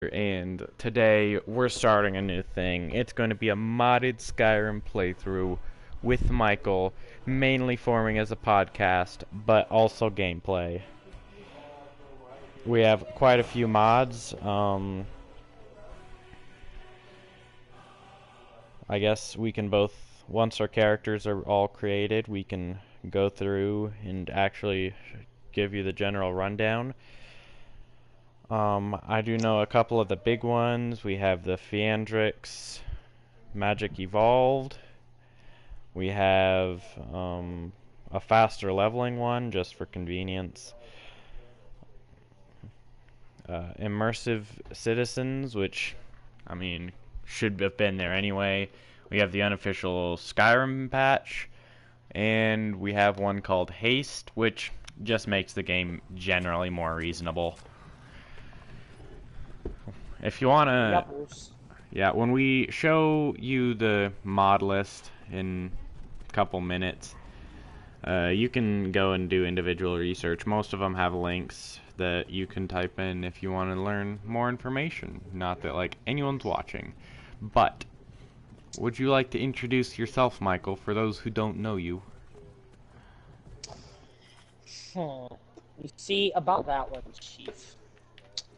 and today we're starting a new thing. It's going to be a modded Skyrim playthrough with Michael, mainly forming as a podcast, but also gameplay. We have quite a few mods. I guess we can both, once our characters are all created, we can go through and actually give you the general rundown. I do know a couple of the big ones. We have the Fiandrix Magic Evolved. We have a faster leveling one just for convenience. Immersive Citizens, which, I mean, should have been there anyway. We have the unofficial Skyrim patch. And we have one called Haste, which just makes the game generally more reasonable. If you wanna, yeah, when we show you the mod list in a couple minutes, you can go and do individual research. Most of them have links that you can type in if you want to learn more information. Not that, like, anyone's watching. But, would you like to introduce yourself, Michael, for those who don't know you? You see, about that one, Chief.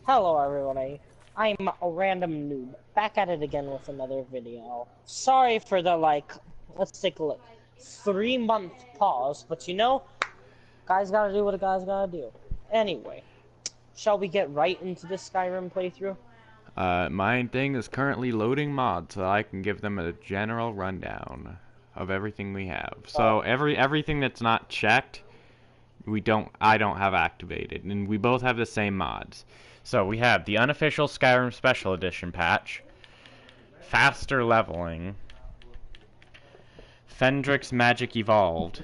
Hello, everybody. I'm a random noob, back at it again with another video. Sorry for the, let's take a look, 3-month pause, but you know, guys gotta do what a guy's gotta do. Anyway, shall we get right into this Skyrim playthrough? My thing is currently loading mods so I can give them a general rundown of everything we have. So everything that's not checked, I don't have activated, and we both have the same mods. So we have the unofficial Skyrim Special Edition patch, faster leveling, Fiandrix Magic Evolved,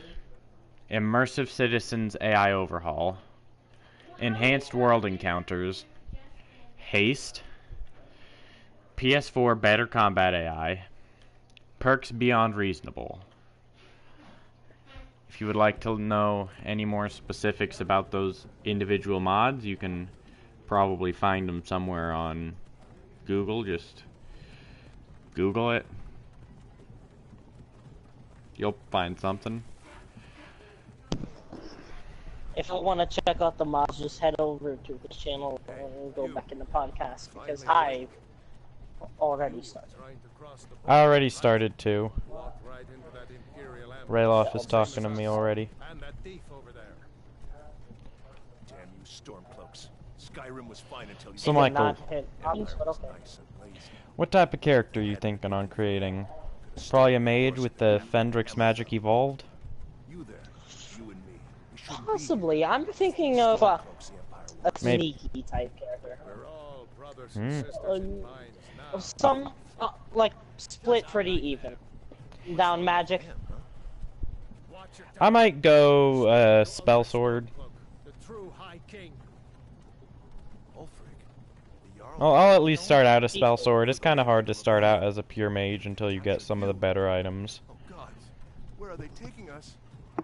Immersive Citizens AI Overhaul, Enhanced World Encounters, Haste, PS4 Better Combat AI, Perks Beyond Reasonable. If you would like to know any more specifics about those individual mods, you can probably find them somewhere on Google. Just Google it. You'll find something. If you want to check out the mods, just head over to the channel and go back in the podcast, because I've already started. I already started too. Rayloff is talking to me already. So Michael, what type of character are you thinking on creating? Probably a mage with the Fiandrix Magic Evolved? Possibly. I'm thinking of a sneaky type character. Some, split pretty even. Down magic. I might go Spell Sword. I'll at least start out a Spell Sword. It's kind of hard to start out as a pure mage until you get some of the better items. Oh God, where are they taking us? I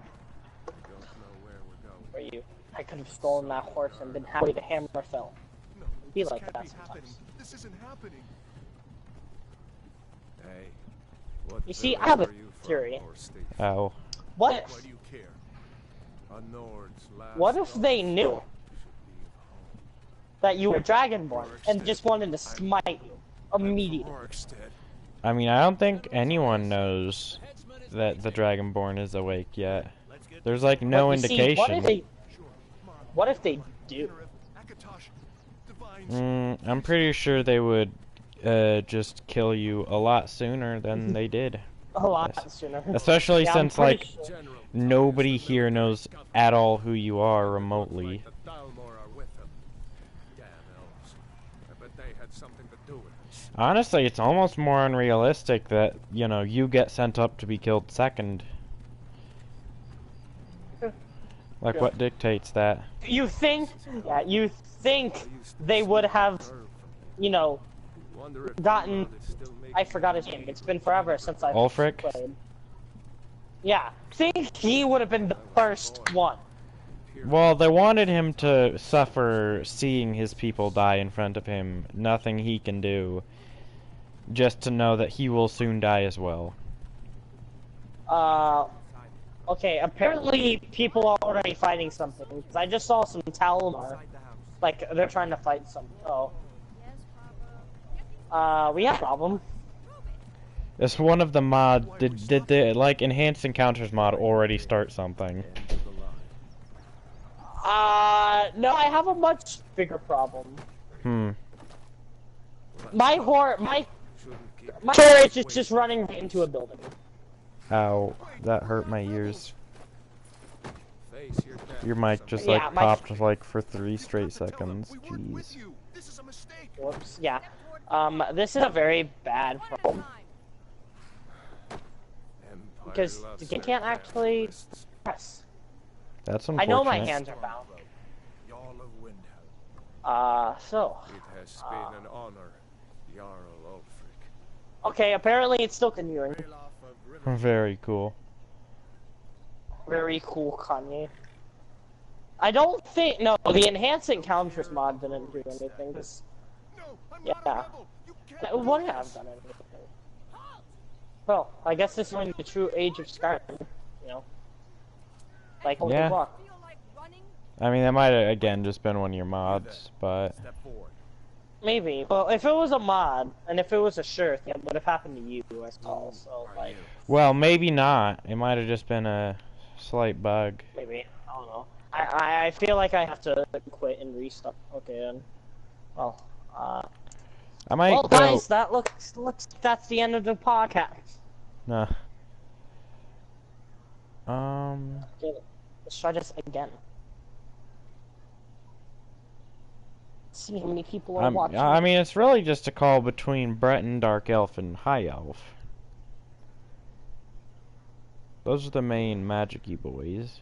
don't know where we're going. For you, I could have stolen that horse and been happy to hammer fell. No, be like that sometimes. This isn't happening. Hey, you see, I have a theory. Oh. What if they knew that you were Dragonborn and just wanted to smite you immediately? I mean, I don't think anyone knows that the Dragonborn is awake yet. There's like no indication. See, what if they do? I'm pretty sure they would just kill you a lot sooner than they did. A lot sooner. Especially since, like, nobody here knows at all who you are remotely. Honestly, it's almost more unrealistic that, you know, you get sent up to be killed second. Like, what dictates that? You think, you think they would have, you know, gotten, I forgot his name, it's been forever since I've Ulfric? played. Yeah, think he would have been the first one. Well, they wanted him to suffer seeing his people die in front of him. Nothing he can do. Just to know that he will soon die as well. Okay, apparently people are already fighting something. Because I just saw some Talmar. Like, they're trying to fight something. Oh. We have a problem. It's one of the mods. Did the, like, Enhanced Encounters mod already start something? No, I have a much bigger problem. My carriage is just running right into a building. Ow, that hurt my ears. Your mic just like popped like for 3 straight seconds. Jeez. Whoops. Yeah. This is a very bad problem. Because the game can't actually press. That's unfortunate. I know my hands are bound. So. It has been an honor, Jarl Ulfric. Okay, apparently it's still continuing. Very cool. Very cool, Kanye. I don't think no, the Enhanced Encounters mod didn't do anything. Yeah, it wouldn't have done anything. Well, I guess this is when the true age of Skyrim, you know. Like, yeah. Block. I mean, that might have, again, just been one of your mods, but... Maybe. Well, if it was a mod, and if it was a shirt, it would have happened to you as well, so, like... Well, maybe not. It might have just been a slight bug. Maybe. I don't know. I feel like I have to quit and restart. Okay, then. Well, I might well, go... guys, that looks that's the end of the podcast. Nah. Okay, let's try this again. Let's see how many people are watching. I mean, it's really just a call between Breton, Dark Elf, and High Elf. Those are the main magic-y boys.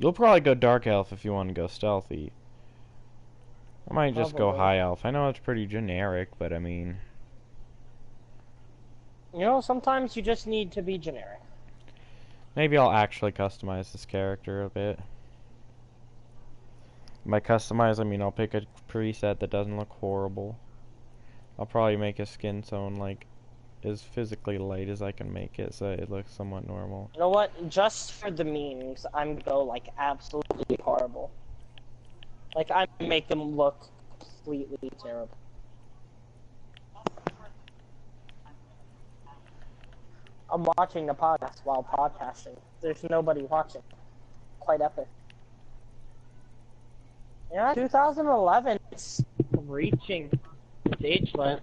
You'll probably go Dark Elf if you want to go stealthy. I might just go High Elf. I know it's pretty generic, but I mean... You know, sometimes you just need to be generic. Maybe I'll actually customize this character a bit. By customize, I mean I'll pick a preset that doesn't look horrible. I'll probably make his skin tone, like, as physically light as I can make it, so it looks somewhat normal. You know what? Just for the memes, I'm gonna go, like, absolutely horrible. Like, I make them look completely terrible. I'm watching the podcast while podcasting. There's nobody watching. Quite epic. Yeah, 2011, it's reaching its age limit.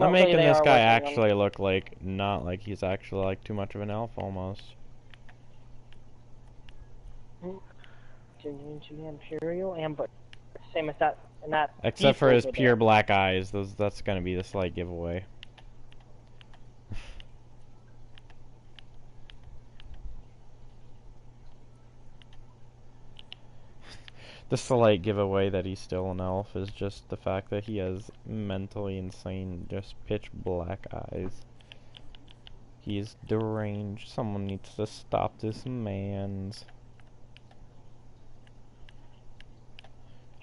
I'm making this guy actually look like, not like he's actually like too much of an elf almost. Imperial Amber. Same as that, and that. Except for his pure black eyes, that's gonna be the slight giveaway. The slight giveaway that he's still an elf is just the fact that he has mentally insane, just pitch black eyes. He is deranged. Someone needs to stop this man's.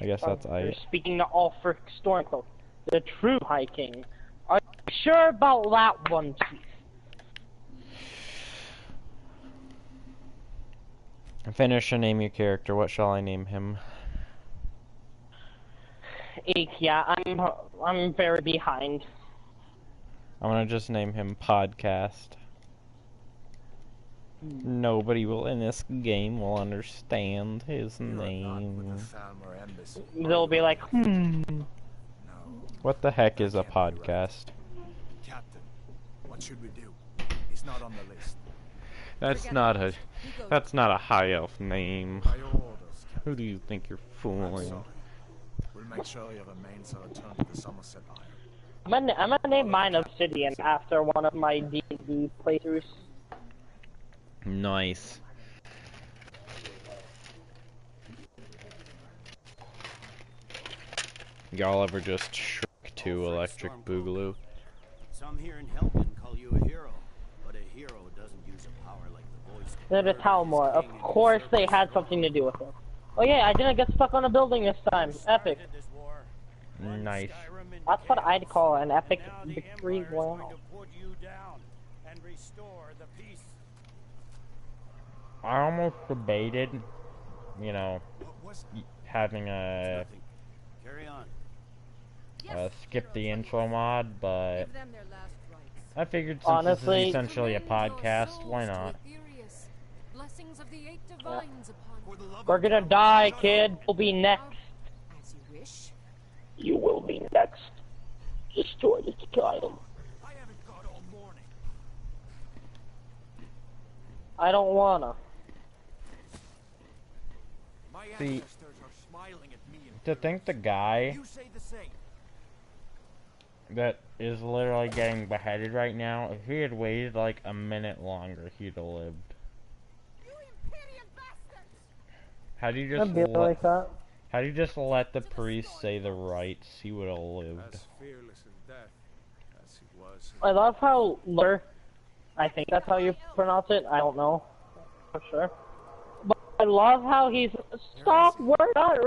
I guess that's I. Speaking to Ulfric Stormcloak, the true High King. Are you sure about that one, Chief? Finish and name your character. What shall I name him? Yeah, I'm very behind. I'm gonna just name him Podcast. Nobody will in this game will understand his name. They'll be like, What the heck is a podcast? Captain, what should we do? He's not on the list. That's not a high elf name. Who do you think you're fooling? We'll make sure your remains are returned to the Somerset Isle. I'm gonna name mine Obsidian after one of my D&D playthroughs. Nice. Y'all ever just Shrek 2 Electric Boogaloo? Some here in Helgen call you a hero, but a hero doesn't use a power like the voice. They're the Talmor. Of course they had something to do with it. Oh yeah, I didn't get stuck on a building this time. Epic. Nice. That's what I'd call an epic victory. Wow. I almost debated, you know, having a skip the intro mod, but I figured since honestly, this is essentially a podcast, why not? Yeah. We're gonna die, kid. We'll be next. As you wish. You will be next. Destroy this child. I haven't got all morning. I don't wanna. My See, ancestors are smiling at me and to think the guy you say the same. that is literally getting beheaded right now, if he had waited like a minute longer, he'd have lived. How do you just let the priest say the rites? He would have lived. As fearless in death as he was. I love how I think that's how you pronounce it. I don't know for sure. But I love how he's stop. We're not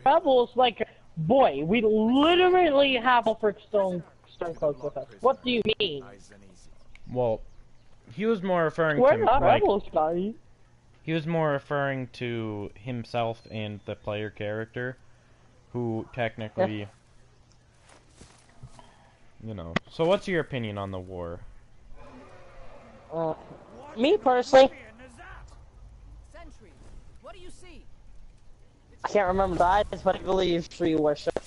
rebels. Like, boy, we literally have a stone cloaks with us. What do you mean? Well, he was more referring We're to not like, rebels, guys. he was more referring to himself and the player character, who technically, you know. So, what's your opinion on the war? Me personally, Sentry, what do you see? I can't remember the eyes, but I believe tree worship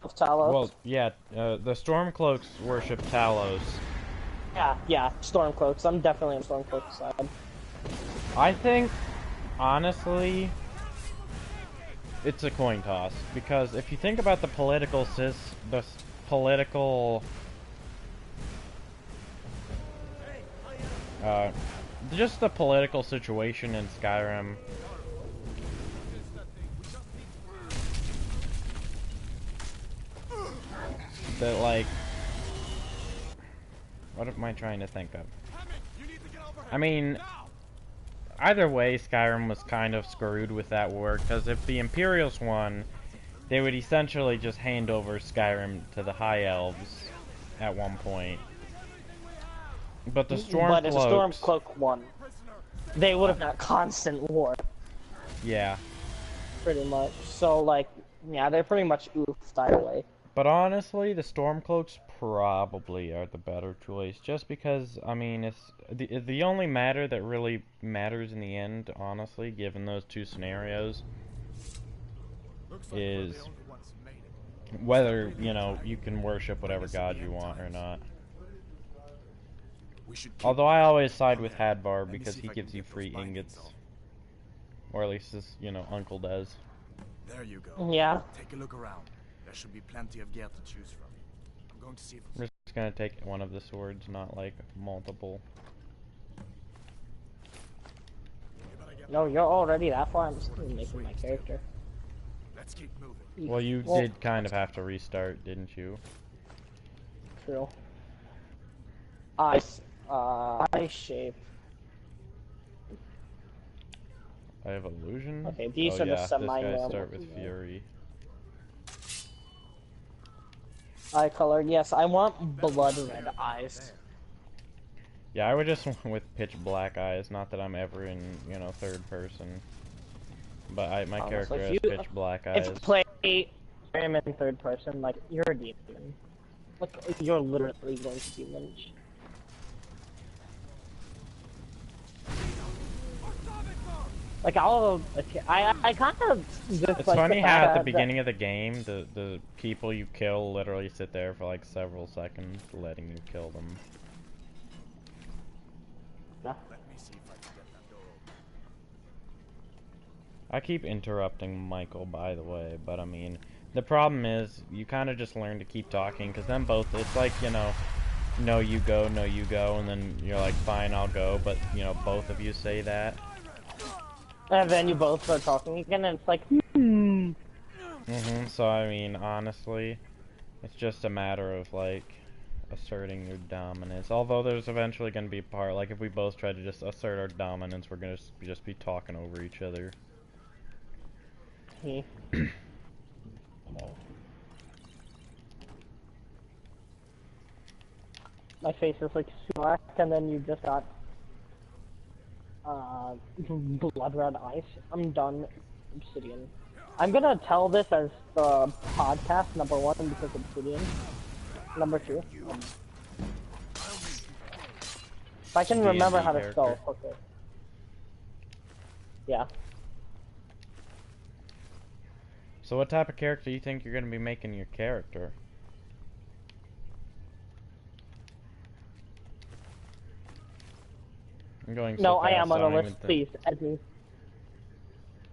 of Talos. Well, yeah, the Stormcloaks worship Talos. Yeah, Stormcloaks. I'm definitely on Stormcloaks side. I think, honestly, it's a coin toss, because if you think about the political just the political situation in Skyrim, that, like, what am I trying to think of? I mean, either way, Skyrim was kind of screwed with that war, because if the Imperials won, they would essentially just hand over Skyrim to the High Elves at one point. But the Stormcloaks... But if the Stormcloak won, they would have got constant war. Yeah. Pretty much. So, like, yeah, they're pretty much oofed either way. But honestly, the Stormcloaks probably are the better choice, just because, I mean, it's the only matter that really matters in the end, honestly, given those two scenarios, is whether, you know, you can worship whatever god you want or not. Although I always side with Hadvar because he gives you free ingots. Or at least his, you know, uncle does. There you go. Yeah. Take a look around. There should be plenty of gear to choose from. I'm going to see if We're just gonna take one of the swords, not like multiple. No, you're already that far. I'm just making my character. Let's keep moving. Well, you did kind of have to restart, didn't you? True. Eye shape. I have illusion. Okay, these oh, are the yeah, this guy semi-normal. start with fury. Eye color. Yes, I want blood red eyes. Yeah, I would just went with pitch black eyes. Not that I'm ever in, you know, third person. But my character has pitch black eyes. If you play Skyrim in third person, like, you're a demon. Like, you're literally going to be lynched. Like, I kind of just, it's like, funny how at the beginning of the game, the people you kill literally sit there for like several seconds, letting you kill them. Let me see if I can get that door open. I keep interrupting Michael, by the way, but I mean, the problem is, you kind of just learn to keep talking, because then both, it's like, you know, no you go, and then you're like, fine, I'll go, but, you know, both of you say that. And then you both start talking again, and it's like, So, I mean, honestly, it's just a matter of, like, asserting your dominance. Although there's eventually going to be a part, like if we both try to just assert our dominance, we're going to just be talking over each other. My face is like black, and then you just got blood red eyes. I'm done. Obsidian. I'm gonna tell this as the podcast #1 because Obsidian. #2. If I can remember how to spell, okay. Yeah. So what type of character do you think you're going to be making your character? I'm going so no, fast, I am on I the don't list, even please. Add me.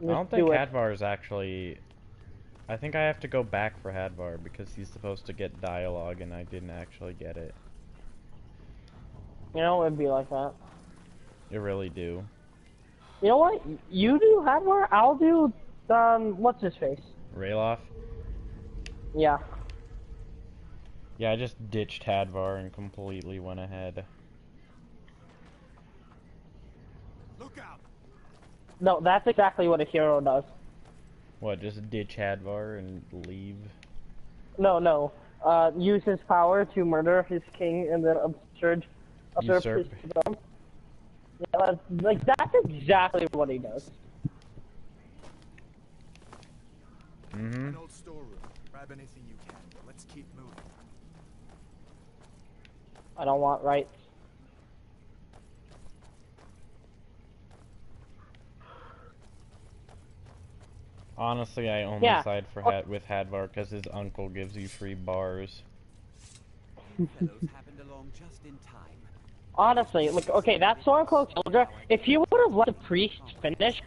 I don't think Hadvar is actually... I think I have to go back for Hadvar because he's supposed to get dialogue and I didn't actually get it. You know, it'd be like that. You really do. You know what? You do Hadvar, I'll do, what's his face? Rayloff? Yeah. Yeah, I just ditched Hadvar and completely went ahead. Look out! No, that's exactly what a hero does. What, just ditch Hadvar and leave? No. Use his power to murder his king and then usurp his throne. Yeah, that's exactly what he does. An old storeroom. Grab anything you can. Let's keep moving. I don't want rights. Honestly, I only side for with Hadvar because his uncle gives you free bars. Honestly, look, okay, that Stormcloak soldier, if he would have let the priest finish,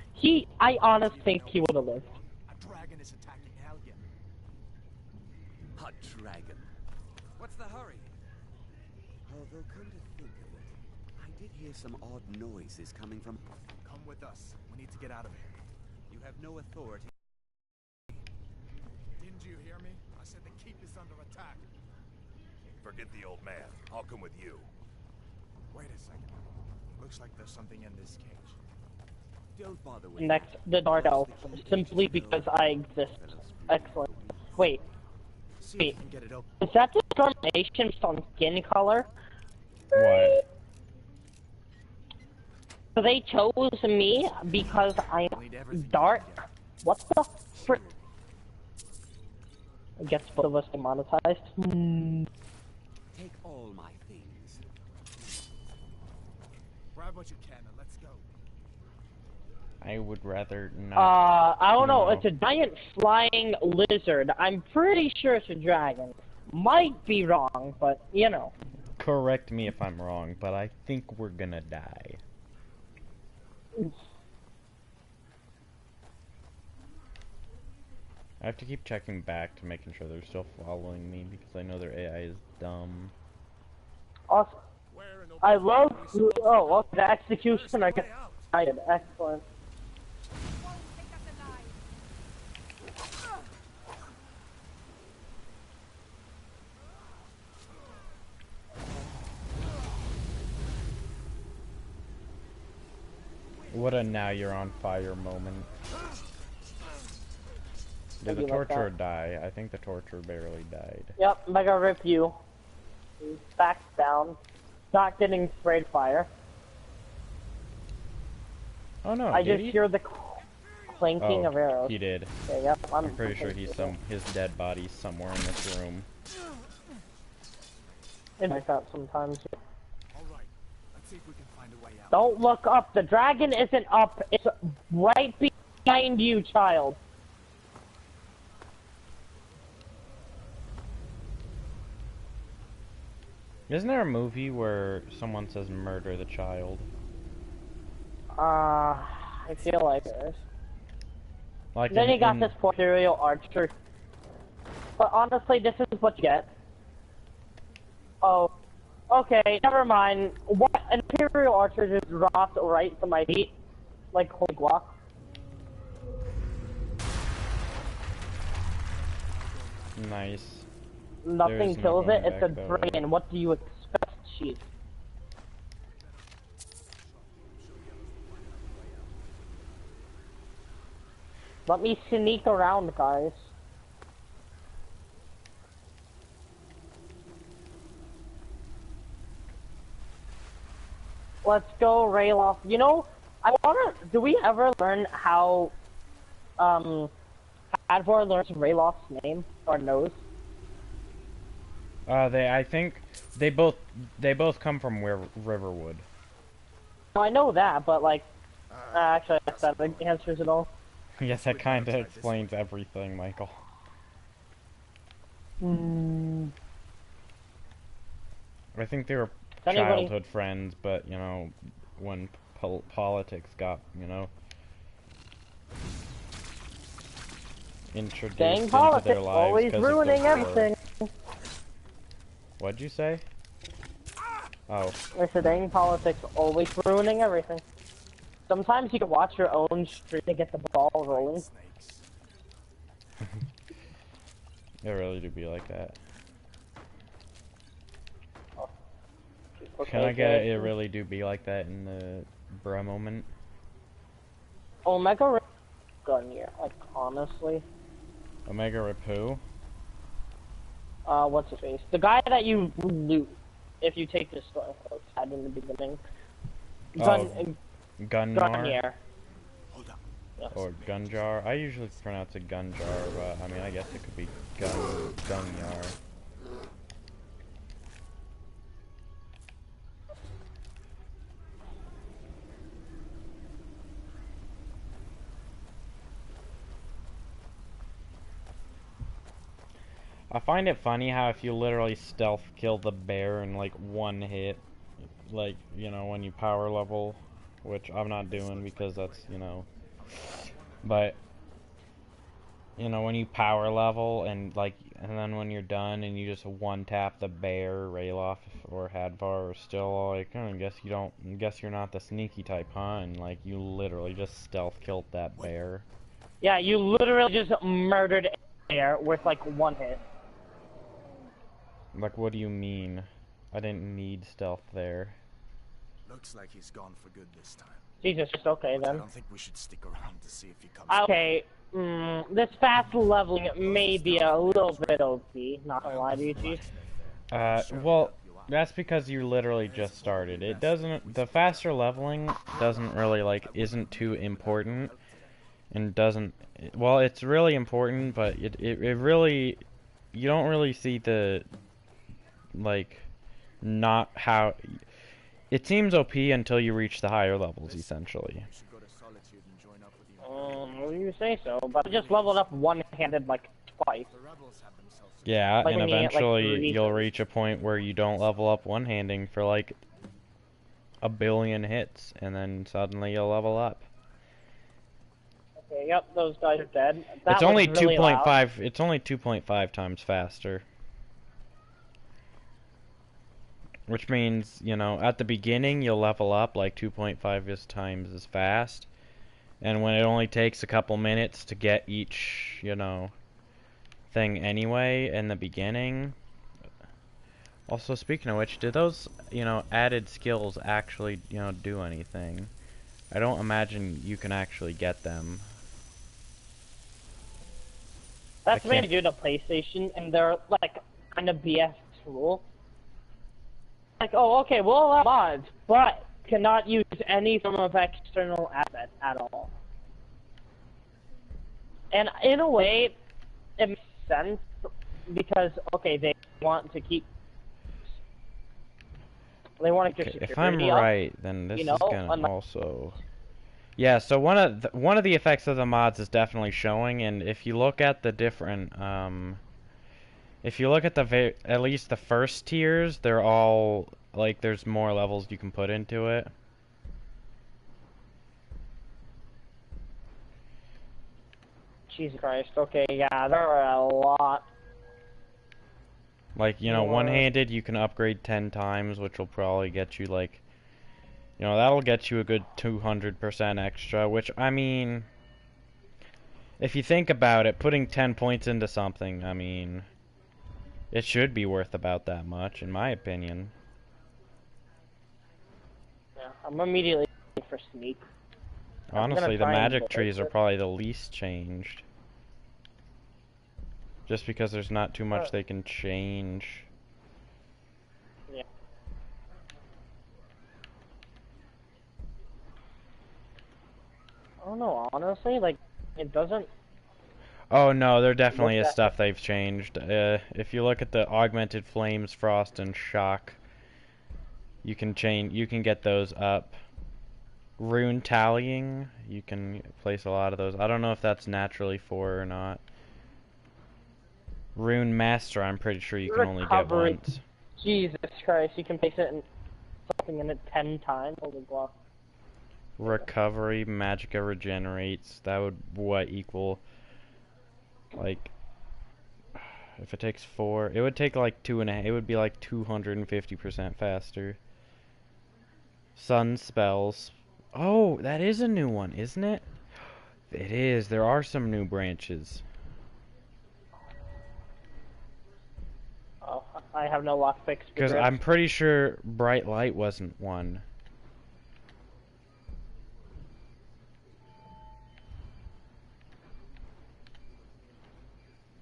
I honestly think he would have lived. A dragon is attacking Helgen. A dragon. What's the hurry? Although, come to think of it, I did hear some odd noises coming from... Come with us. We need to get out of here. You have no authority. Didn't you hear me? I said the keep is under attack. Forget the old man. I'll come with you. Wait a second. Looks like there's something in this cage. Don't bother with Next, the Dark Elf, simply because I exist. Excellent. Wait. See if you can get it open. Is that discrimination based on skin color? What? So they chose me because I'm dark? What the frick? I guess both of us demonetized. Take all my things. Grab what you can and let's go. I would rather not. I don't know. It's a giant flying lizard. I'm pretty sure it's a dragon. Might be wrong, but you know. Correct me if I'm wrong, but I think we're gonna die. I have to keep checking back to making sure they're still following me because I know their AI is dumb. Awesome. I love. Oh, well, the execution. I get excited. Excellent. What a now you're on fire moment. Did the torturer die? I think the torturer barely died. Yep, Mega Rip you. He's back down. Not getting sprayed fire. Oh no, I did just he? hear the clanking of arrows. He did. Okay, yep, I'm pretty sure his dead body's somewhere in this room. It's like that sometimes. Alright, let's see if we can find a way out. Don't look up. The dragon isn't up. It's right behind you, child. Isn't there a movie where someone says murder the child? I feel like there is. Like Then you got this Imperial Archer. But honestly, this is what you get. Oh. Okay, never mind. What Imperial Archer just dropped right to my feet? Like, holy guac. Nice. nothing no kills it, going it's a back that dragon. way. What do you expect, Chief? Let me sneak around, guys. Let's go, Rayloff. You know, I wonder, do we ever learn how, Advor learns Rayloff's name, or knows? I think they both come from Riverwood. No, I know that, but like, actually, I guess that answers it all. Yes, that kind of explains everything, Michael. I think they were childhood friends, but, you know, when politics got, you know, introduced into their lives always ruining everything. What'd you say? Oh. I said, dang politics always ruining everything. Sometimes you can watch your own stream to get the ball rolling. It really do be like that. Okay, Can I get it really do be like that in the bruh moment? Omega gun here, like honestly. Omega Rip who? What's his face? The guy that you loot if you take this story had in the beginning. Gunnier. Hold up. Yes. Or Gunjar. I usually pronounce it Gunjar, but I mean I guess it could be Gunyar. I find it funny how if you literally stealth kill the bear in like one hit, like, you know, when you power level, which I'm not doing because that's, you know, but, you know, when you power level and like, and then when you're done and you just one tap the bear, Rayloff or Hadvar are still like, oh, I guess you're not the sneaky type, huh? And like, you literally just stealth killed that bear. Yeah, you literally just murdered a bear with like one hit. Like, what do you mean? I didn't need stealth there. Looks like he's gone for good this time. Jesus, okay I then. don't think we should stick around to see if he comes. Okay, this fast leveling may be a little bit OP, not gonna lie to you, Chief. Well, that's because you literally just started. It doesn't, the faster leveling doesn't really, like, isn't too important, and doesn't, well, it's really important, but it really, you don't really see the, like, not how, it seems OP until you reach the higher levels, essentially. You say so, but I just leveled up one-handed like twice. Yeah, like and eventually like you'll reach a point where you don't level up one-handing for like a billion hits, and then suddenly you'll level up. Okay, yep, those guys are dead. That It's only really 2.5. It's only 2.5 times faster. Which means, you know, at the beginning you'll level up like 2.5 times as fast. And when it only takes a couple minutes to get each, you know, thing anyway in the beginning. Also, speaking of which, did those, you know, added skills actually, you know, do anything? I don't imagine you can actually get them. That's what they do to PlayStation, and they're like kind of BS rule. Like, oh, okay, we'll allow mods, but cannot use any form of external asset at all. And in a way, it makes sense because, okay, they want to keep. They want to keep security if I'm up, right, then this you know, is gonna also. Yeah, so one of the effects of the mods is definitely showing, and if you look at the different, if you look at at least the first tiers, they're all like there's more levels you can put into it. Jesus Christ, okay, yeah, there are a lot. Like, you know, one-handed you can upgrade 10 times, which will probably get you, like, you know, that'll get you a good 200% extra, which, I mean, if you think about it, putting 10 points into something, I mean, It should be worth about that much, in my opinion. Yeah, I'm immediately looking for sneak. Honestly, the magic trees are probably the least changed. Just because there's not too much they can change. Yeah. I don't know, honestly, like, it doesn't... Oh no, there definitely is stuff they've changed. If you look at the augmented flames, frost, and shock, you can get those up. Rune tallying, you can place a lot of those. I don't know if that's naturally 4 or not. Rune master, I'm pretty sure you can only get once. Jesus Christ, you can place it in something in it 10 times. Holy block. Recovery, magicka regenerates. That would equal, like, if it takes 4, it would take like 2.5. It would be like 250% faster. Sun spells. Oh, that is a new one, isn't it? It is. There are some new branches. Oh, I have no lockpicks. Because I'm pretty sure bright light wasn't one.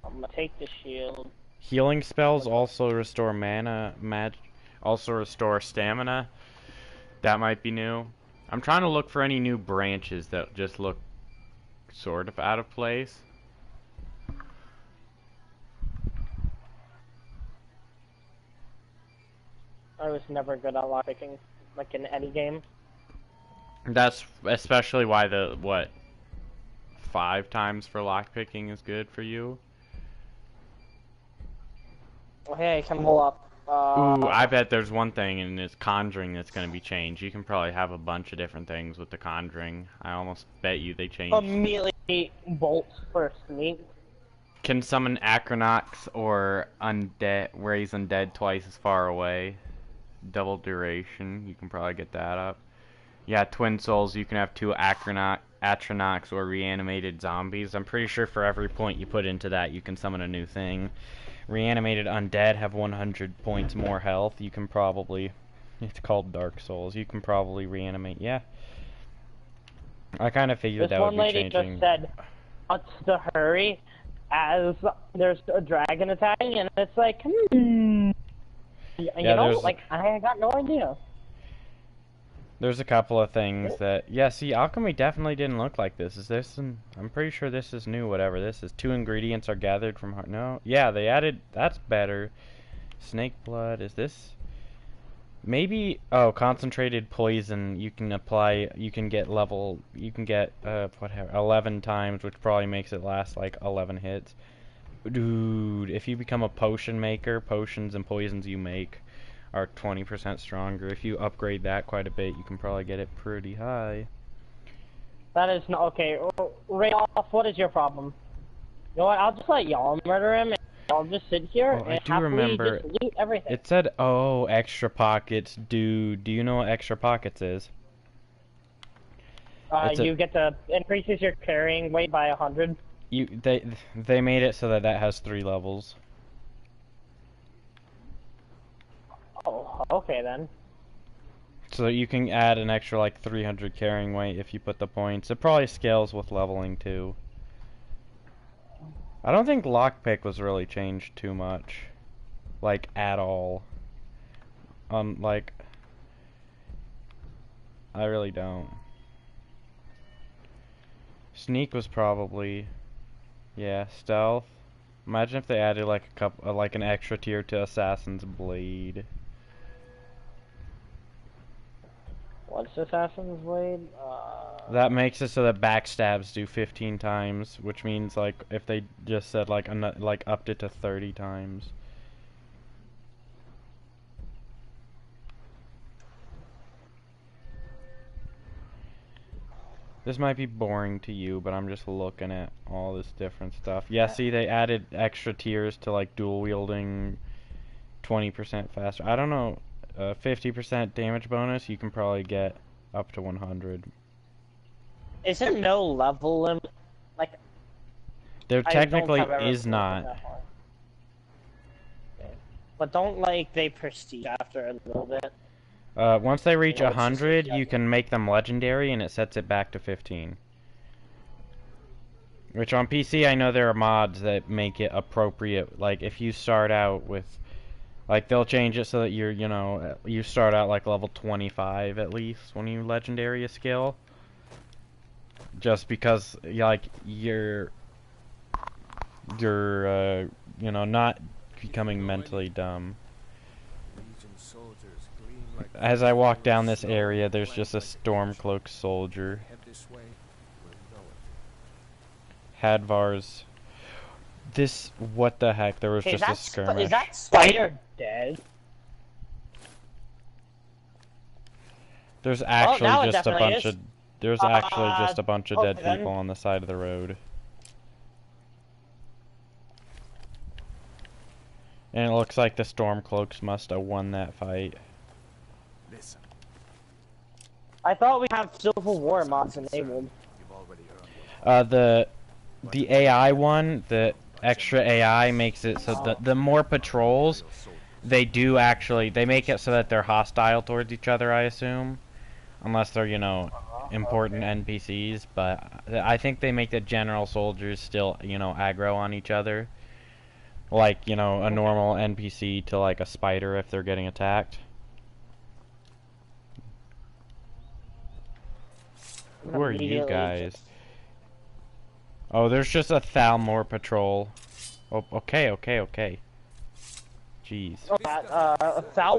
I'm gonna take the shield. Healing spells also restore mana. Also restore stamina. That might be new. I'm trying to look for any new branches that just look sort of out of place. I was never good at lockpicking, like in any game. That's especially why the, 5 times for lockpicking is good for you. Well, hey, come pull up. Ooh, I bet there's one thing in this conjuring that's going to be changed. You can probably have a bunch of different things with the conjuring. I almost bet you they changed. Immediately bolt for sneak. Can summon Acronox or undead, raise undead twice as far away. Double duration, you can probably get that up. Yeah, Twin Souls, you can have 2 Atronox or reanimated zombies. I'm pretty sure for every point you put into that, you can summon a new thing. Reanimated undead have 100 points more health. You can probably... It's called Dark Souls. You can probably reanimate. Yeah. I kind of figured that would be changing. This one lady just said, "What's the hurry?" As there's a dragon attacking, and it's like, You know, like, I got no idea. There's a couple of things that... Yeah, see, alchemy definitely didn't look like this. Is this... I'm pretty sure this is new, whatever this is. 2 ingredients are gathered from... No? Yeah, they added... That's better. Snake blood. Is this... Maybe... Oh, concentrated poison. You can apply... You can get level... You can get, whatever, 11 times, which probably makes it last, like, 11 hits. Dude, if you become a potion maker, potions and poisons you make are 20% stronger. If you upgrade that quite a bit, you can probably get it pretty high. That is not... Okay, Rayoff, what is your problem? You know what, I'll just let y'all murder him, and I'll just sit here and happily just loot everything. It said, oh, extra pockets. Dude, do you know what extra pockets is? You get to... Increases your carrying weight by 100. They made it so that has 3 levels. Oh, okay then. So you can add an extra like 300 carrying weight if you put the points. It probably scales with leveling too. I don't think lockpick was really changed too much, like at all. Like I really don't. Sneak was probably, yeah, stealth. Imagine if they added like like an extra tier to Assassin's Blade. What's Assassin's Blade? That makes it so that backstabs do 15 times, which means like if they just said like upped it to 30 times. This might be boring to you, but I'm just looking at all this different stuff. Yeah, see, they added extra tiers to like dual wielding, 20% faster. I don't know. 50% damage bonus, you can probably get up to 100. Is there no level limit? Like, there technically is not. But don't like they prestige after a little bit. Once they reach No, it's just 100, like you can make them legendary, and it sets it back to 15. Which on PC, I know there are mods that make it appropriate. Like, if you start out with... Like, they'll change it so that you're, you know, you start out like level 25 at least when you legendary a skill. Just because, like, you're you know, not becoming mentally dumb. As I walk down this area, there's just a Stormcloak soldier. Hadvar's... This... What the heck? There was Hey, just a skirmish. is that spider dead? There's actually now it just a definitely bunch is. of... There's actually just a bunch of dead then. people on the side of the road. And it looks like the Stormcloaks must have won that fight. Listen, I thought we have Civil War mods enabled. you've already earned what The AI one, the extra AI makes it so that the more patrols, they do actually... They make it so that they're hostile towards each other, I assume. Unless they're, you know, important NPCs, but I think they make the general soldiers still, you know, aggro on each other. Like, you know, a normal NPC to, like, a spider if they're getting attacked. Who are you guys? Oh, there's just a Thalmor patrol. Oh, okay. Jeez.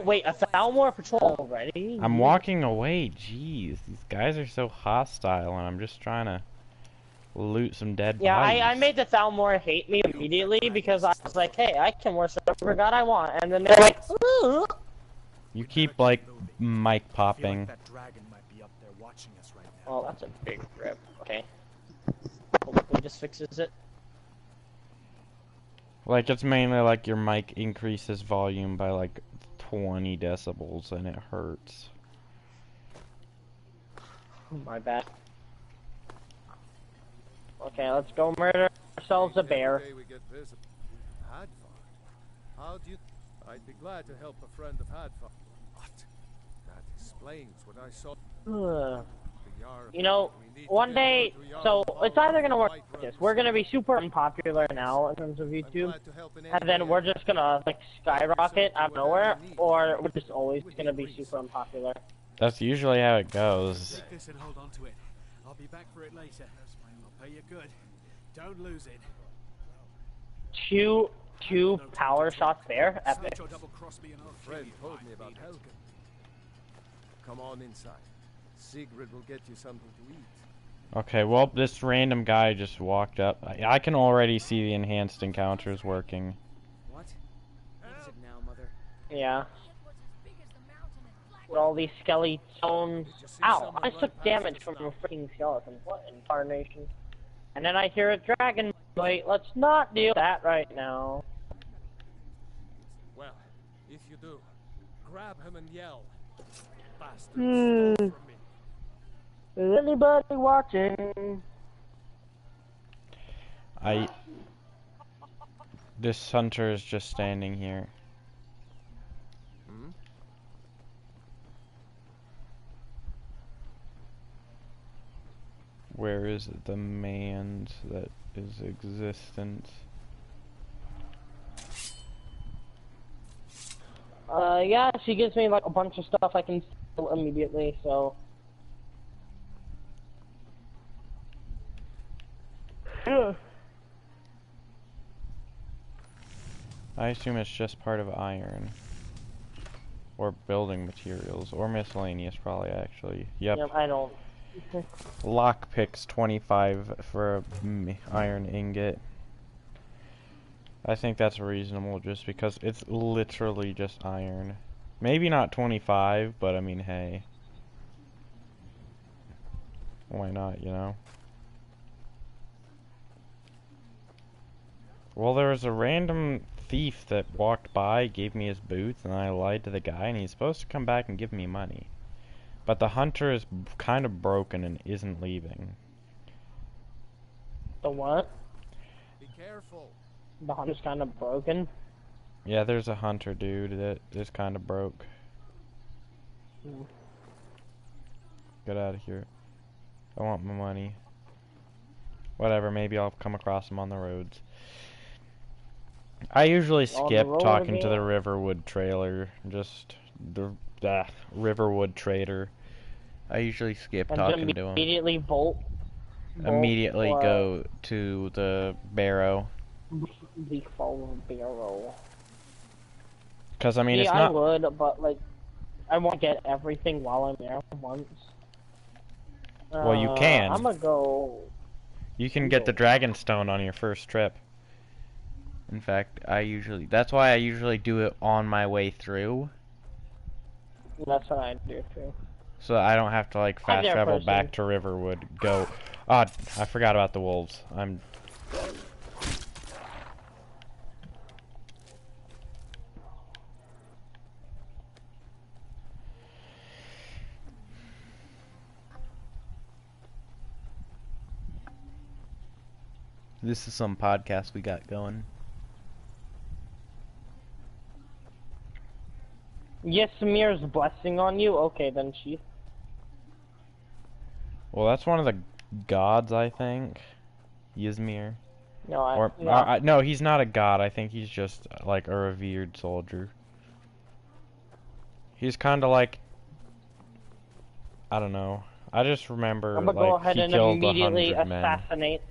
Wait, a Thalmor patrol already? I'm walking away, jeez. These guys are so hostile, and I'm just trying to loot some dead bodies. I made the Thalmor hate me immediately because I was like, hey, I can worship whatever god I want, and then they're like, ooh. You keep, like, mic popping. that dragon might be up there watching us right now. Oh, that's a big rip. Okay. Hopefully just fixes it. Like, it's mainly like your mic increases volume by, like, 20 decibels, and it hurts. My bad. Okay, let's go murder ourselves a bear. How do you... I'd be glad to help a friend of Hadvar. What? That explains what I saw. You know, one day, so it's either gonna work like this. We're gonna be super unpopular now in terms of YouTube, and then we're just gonna like skyrocket out of nowhere, or we're just always gonna be super unpopular. That's usually how it goes. Take this and hold on to it. I'll be back for it later. I'll pay you good. Don't lose it. Two power shots there, epic. Fred told me about Helgen. Come on inside. Sigrid will get you something to eat. Okay, well, this random guy just walked up. I can already see the enhanced encounters working. What? What is it now, Mother? Yeah. With all these skeletons. Ow! I took damage from a freaking skeleton. What incarnation? And then I hear a dragon. Wait, let's not do that right now. Well, if you do, grab him and yell. Bastards, stole from me. Is anybody watching? This hunter is just standing here. Hmm? Where is the man that is existent? Yeah, she gives me like a bunch of stuff I can steal immediately, so. I assume it's just part of iron. Or building materials. Or miscellaneous, probably, actually. Yep. I don't. Lockpicks 25 for a iron ingot. I think that's reasonable just because it's literally just iron. Maybe not 25, but I mean, hey. Why not, you know? Well, there was a random thief that walked by, gave me his boots, and I lied to the guy, and he's supposed to come back and give me money. But the hunter is kind of broken and isn't leaving. The what? Be careful. The hunter's kind of broken. Yeah, there's a hunter dude that is kind of broke. Get out of here. I want my money. Whatever, maybe I'll come across him on the roads. I usually skip talking to the Riverwood trailer. Just the Riverwood trader. I usually skip talking to him. Immediately bolt Immediately go to the barrow. The phone barrel. Because, I mean, it's not... I would, but, like, I won't get everything while I'm there once. Well, you can. I'm gonna go... You can get the Dragonstone on your first trip. In fact, that's why I usually do it on my way through. That's what I do, too. So I don't have to, like, fast travel back to Riverwood. Go... Oh, I forgot about the wolves. This is some podcast we got going. Yes, Samir's blessing on you? Okay, then, Chief. Well, that's one of the gods, I think. Ysmir. No, no, he's not a god. I think he's just, like, a revered soldier. He's kind of like... I don't know. I just remember, I'm gonna go ahead and immediately assassinate.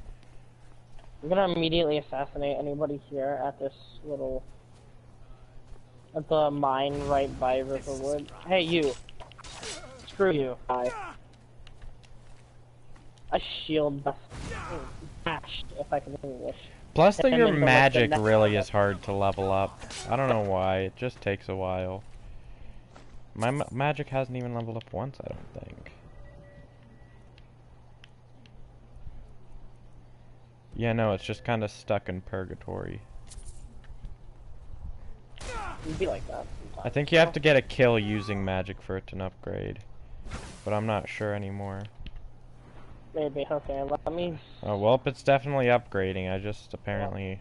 I'm gonna immediately assassinate anybody here at this little... At the mine right by Riverwood. Hey, you. Screw you. Bye. A shield bashed, if I can English. Plus, your magic really is hard to level up. I don't know why. It just takes a while. My magic hasn't even leveled up once, I don't think. Yeah, no, it's just kind of stuck in purgatory. It'd be like that sometimes. I think you have to get a kill using magic for it to upgrade. But I'm not sure anymore. Maybe, okay, let me... Oh, well, it's definitely upgrading. I just apparently...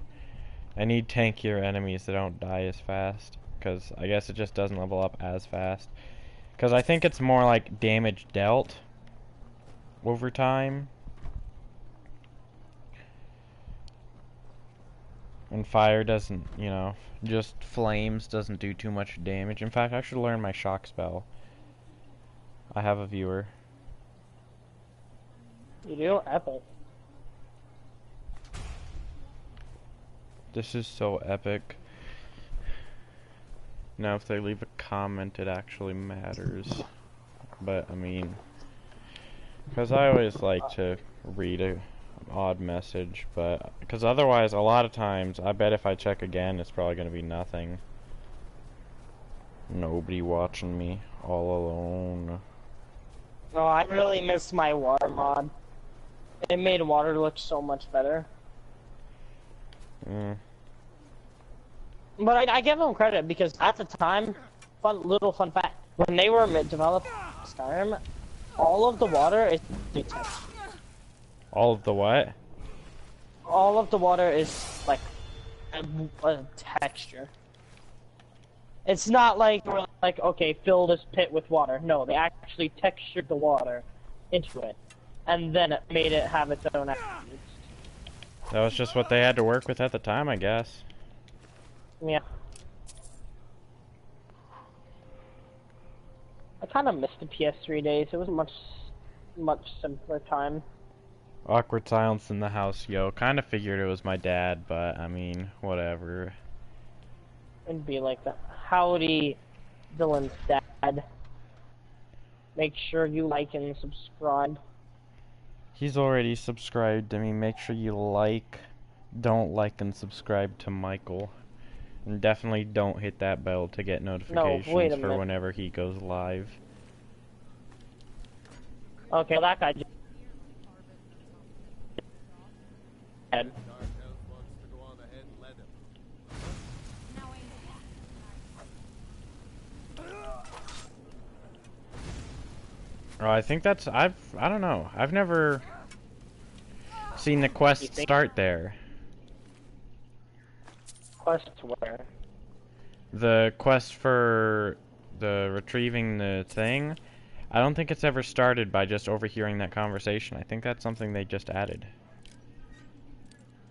I need tankier enemies that don't die as fast. Because I guess it just doesn't level up as fast. Because I think it's more like damage dealt over time. And fire doesn't, you know, just flames doesn't do too much damage. In fact, I should learn my shock spell. I have a viewer. You do? Epic. This is so epic. Now, if they leave a comment, it actually matters. But, I mean... Because I always like to read an odd message, but... Because otherwise, a lot of times, I bet if I check again, it's probably going to be nothing. Nobody watching me, all alone. Oh, I really missed my water mod. It made water look so much better. But I give them credit because at the time, little fun fact, when they were developing Skyrim, all of the water is texture. All of the what? All of the water is like a texture. It's not like we're like, okay, fill this pit with water. No, they actually textured the water into it, and then it made it have its own attributes. That was just what they had to work with at the time, I guess. Yeah. I kind of missed the PS3 days. It was a much simpler time. Awkward silence in the house, yo. Kind of figured it was my dad, but, I mean, whatever. It'd be like that. Howdy, Dylan's dad. Make sure you like and subscribe. He's already subscribed to me. Make sure you don't like and subscribe to Michael. And definitely don't hit that bell to get notifications for whenever he goes live. Okay, well, that guy just... Oh, I think that's... I don't know. I've never seen the quest start there. Quest where? The quest for the retrieving the thing, I don't think it's ever started by just overhearing that conversation. I think that's something they just added.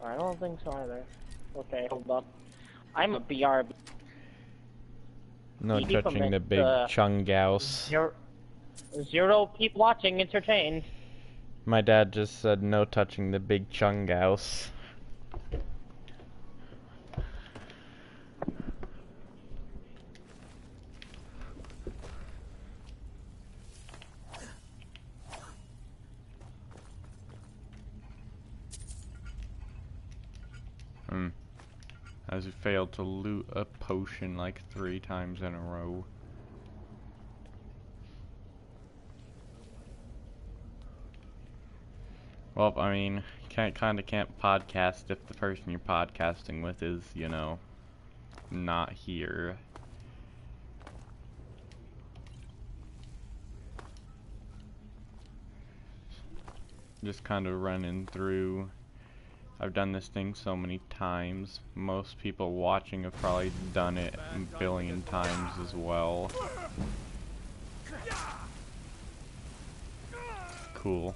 I don't think so either. Okay, hold up. I'm a BRB. No touching the big chungouse. Zero people watching, entertained. My dad just said no touching the big chungouse. As he failed to loot a potion like 3 times in a row. Well, I mean, you kinda can't podcast if the person you're podcasting with is, you know, not here. Just kind of running through. I've done this thing so many times. Most people watching have probably done it a billion times as well. Cool.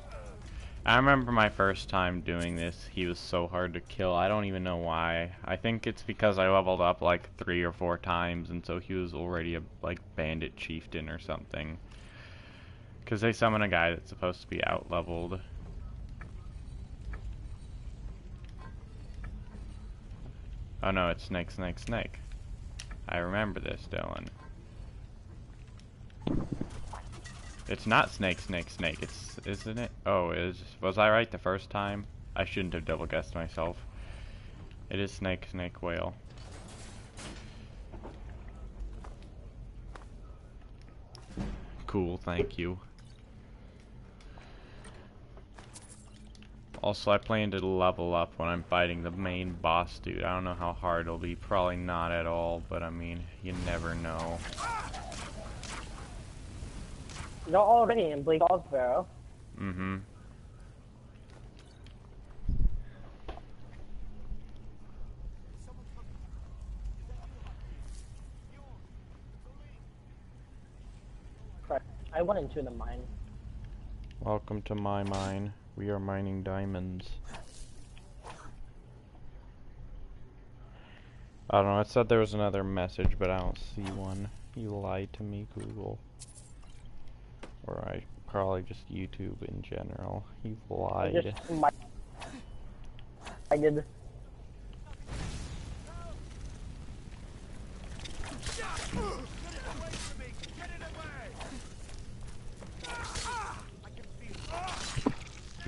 I remember my first time doing this, he was so hard to kill. I don't even know why. I think it's because I leveled up like 3 or 4 times, and so he was already a like bandit chieftain or something. Because they summon a guy that's supposed to be out-leveled. Oh no, it's Snake, Snake, Snake. I remember this, Dylan. It's not Snake, Snake, Snake. It's, isn't it? Oh, was I right the first time? I shouldn't have double guessed myself. It is Snake, Snake, Whale. Cool, thank you. Also, I plan to level up when I'm fighting the main boss dude. I don't know how hard it'll be. Probably not at all, but I mean, you never know. You're already in Bleak Falls, Barrow. Mm-hmm. Correct. I went into the mine. Welcome to my mine. We are mining diamonds. I don't know, it said there was another message, but I don't see one. You lied to me, Google. Or I probably just YouTube in general. You've lied. I did.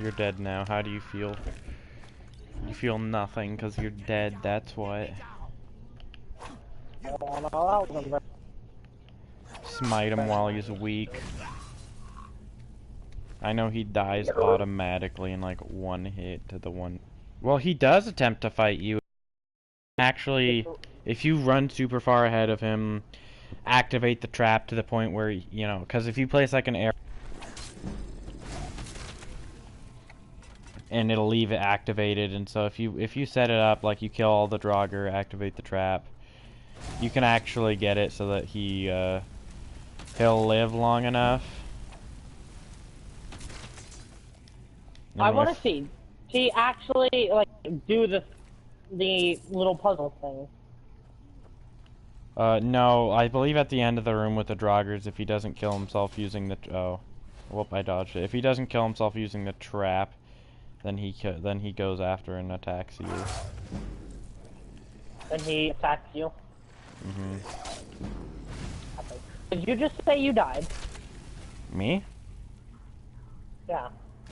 You're dead now. How do you feel? You feel nothing because you're dead, that's what. Smite him while he's weak. I know he dies automatically in like 1 hit to the one. Well, he does attempt to fight you. Actually, if you run super far ahead of him, activate the trap to the point where, you know, because if you place like an arrow, and it'll leave it activated, and so if you set it up like you kill all the Draugr, activate the trap, you can actually get it so that he'll live long enough. I want to see. See, actually, like, do the little puzzle thing. No, I believe at the end of the room with the Draugrs, if he doesn't kill himself using the whoop, I dodged it. If he doesn't kill himself using the trap, then he goes after and attacks you. Then he attacks you. Mhm. Did you just say you died? Me? Yeah.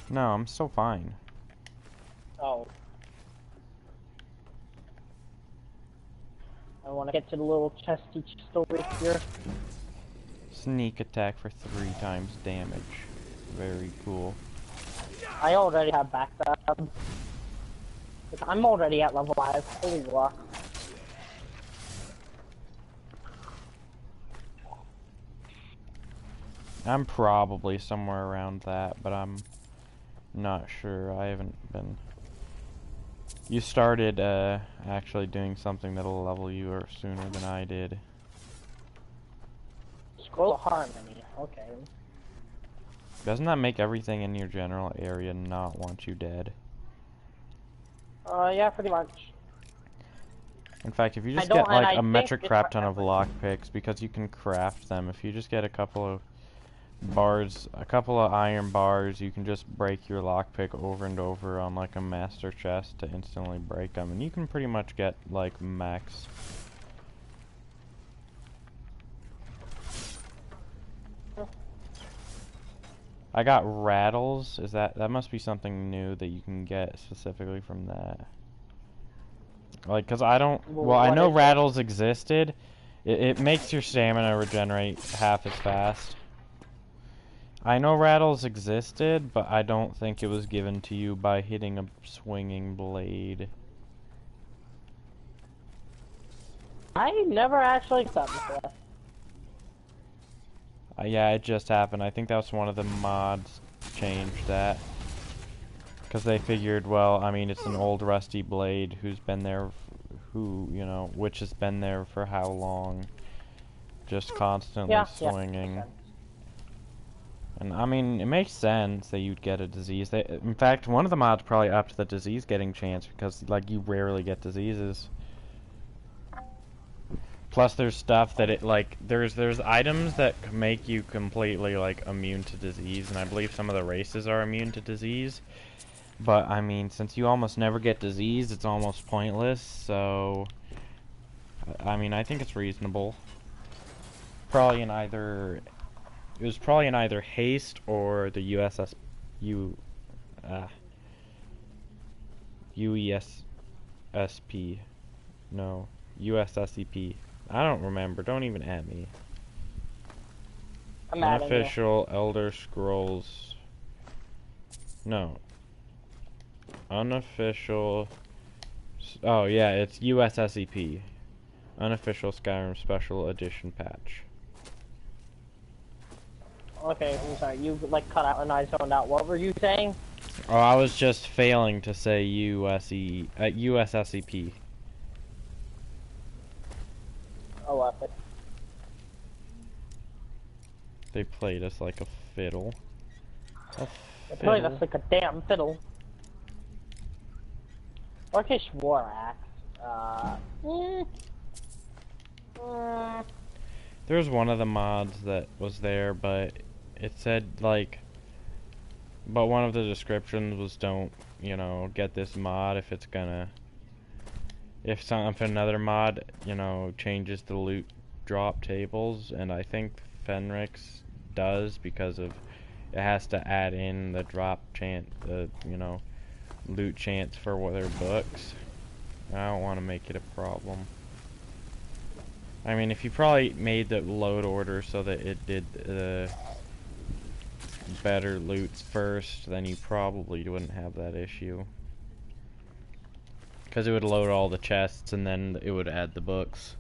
No, I'm still fine. Oh. I want to get to the little chesty chest over here. Sneak attack for 3 times damage. Very cool. I already have backstab. I'm already at level 5. Holy luck. I'm probably somewhere around that, but I'm not sure. I haven't been. You started actually doing something that'll level you sooner than I did. Well, harmony. Okay. Doesn't that make everything in your general area not want you dead? Yeah, pretty much. In fact, if you just get like a metric crap ton of lockpicks, because you can craft them, if you just get a couple of bars, a couple of iron bars, you can just break your lockpick over and over on like a master chest to instantly break them, and you can pretty much get like max. I got rattles. Is that must be something new that you can get specifically from that? Like, cause I don't. Well, I know rattles existed. It makes your stamina regenerate half as fast. I know rattles existed, but I don't think it was given to you by hitting a swinging blade. I never actually thought before. Yeah, it just happened. I think that was one of the mods changed that. Because they figured, well, I mean, it's an old rusty blade who's been there, which has been there for how long? Just constantly swinging. Yeah. And, I mean, it makes sense that you'd get a disease. In fact, one of the mods probably upped the disease getting chance because, like, you rarely get diseases. Plus, there's stuff that there's items that make you completely, like, immune to disease, and I believe some of the races are immune to disease. But, I mean, since you almost never get disease, it's almost pointless, so... I mean, I think it's reasonable. Probably in either... It was probably in either haste or the UESSP. No, USSEP. I don't remember. Don't even at me. I'm Unofficial Elder Scrolls. No. Unofficial. Oh yeah, it's USSEP. Unofficial Skyrim Special Edition patch. Okay, I'm sorry. You like cut out and I zoned out. What were you saying? Oh, I was just failing to say USSEP. Oh, epic. They played us like a fiddle. They played us like a damn fiddle. Orcish War Axe. There's one of the mods that was there, but it said, like... But one of the descriptions was don't, get this mod if it's gonna... If another mod, changes the loot drop tables, and I think Fenrix does because of... It has to add in the drop chance, loot chance for their books. I don't want to make it a problem. I mean, if you probably made the load order so that it did the better loots first, then you probably wouldn't have that issue. Because it would load all the chests and then it would add the books.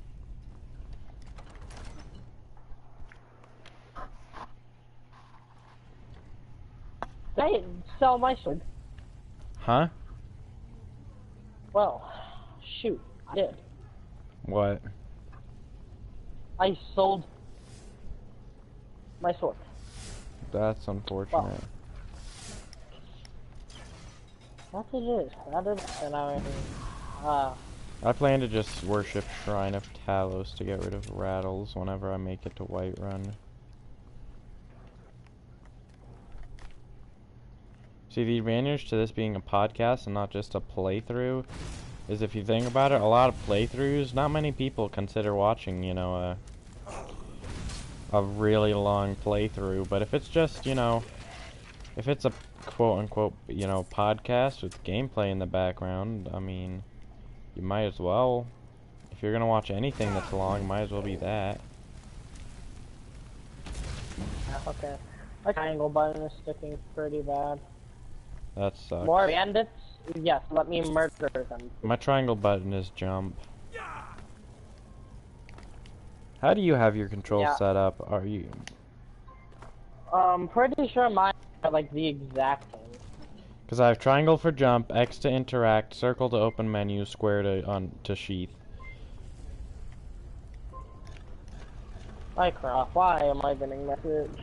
I didn't sell my sword. Huh? Well, shoot, I did. What? I sold my sword. That's unfortunate. What it is? That is, and I plan to just worship Shrine of Talos to get rid of rattles whenever I make it to Whiterun. See, the advantage to this being a podcast and not just a playthrough is, if you think about it, a lot of playthroughs, not many people consider watching, a really long playthrough. But if it's just, if it's a quote-unquote, podcast with gameplay in the background, I mean, you might as well. If you're gonna watch anything that's long, might as well be that. okay. My triangle button is sticking pretty bad. That sucks. More bandits? Yes, let me murder them. My triangle button is jump. How do you have your controls set up? Are you... Pretty sure mine are like the exact same. Because I have triangle for jump, X to interact, circle to open menu, square to sheath. Mycroft, why am I getting messaged?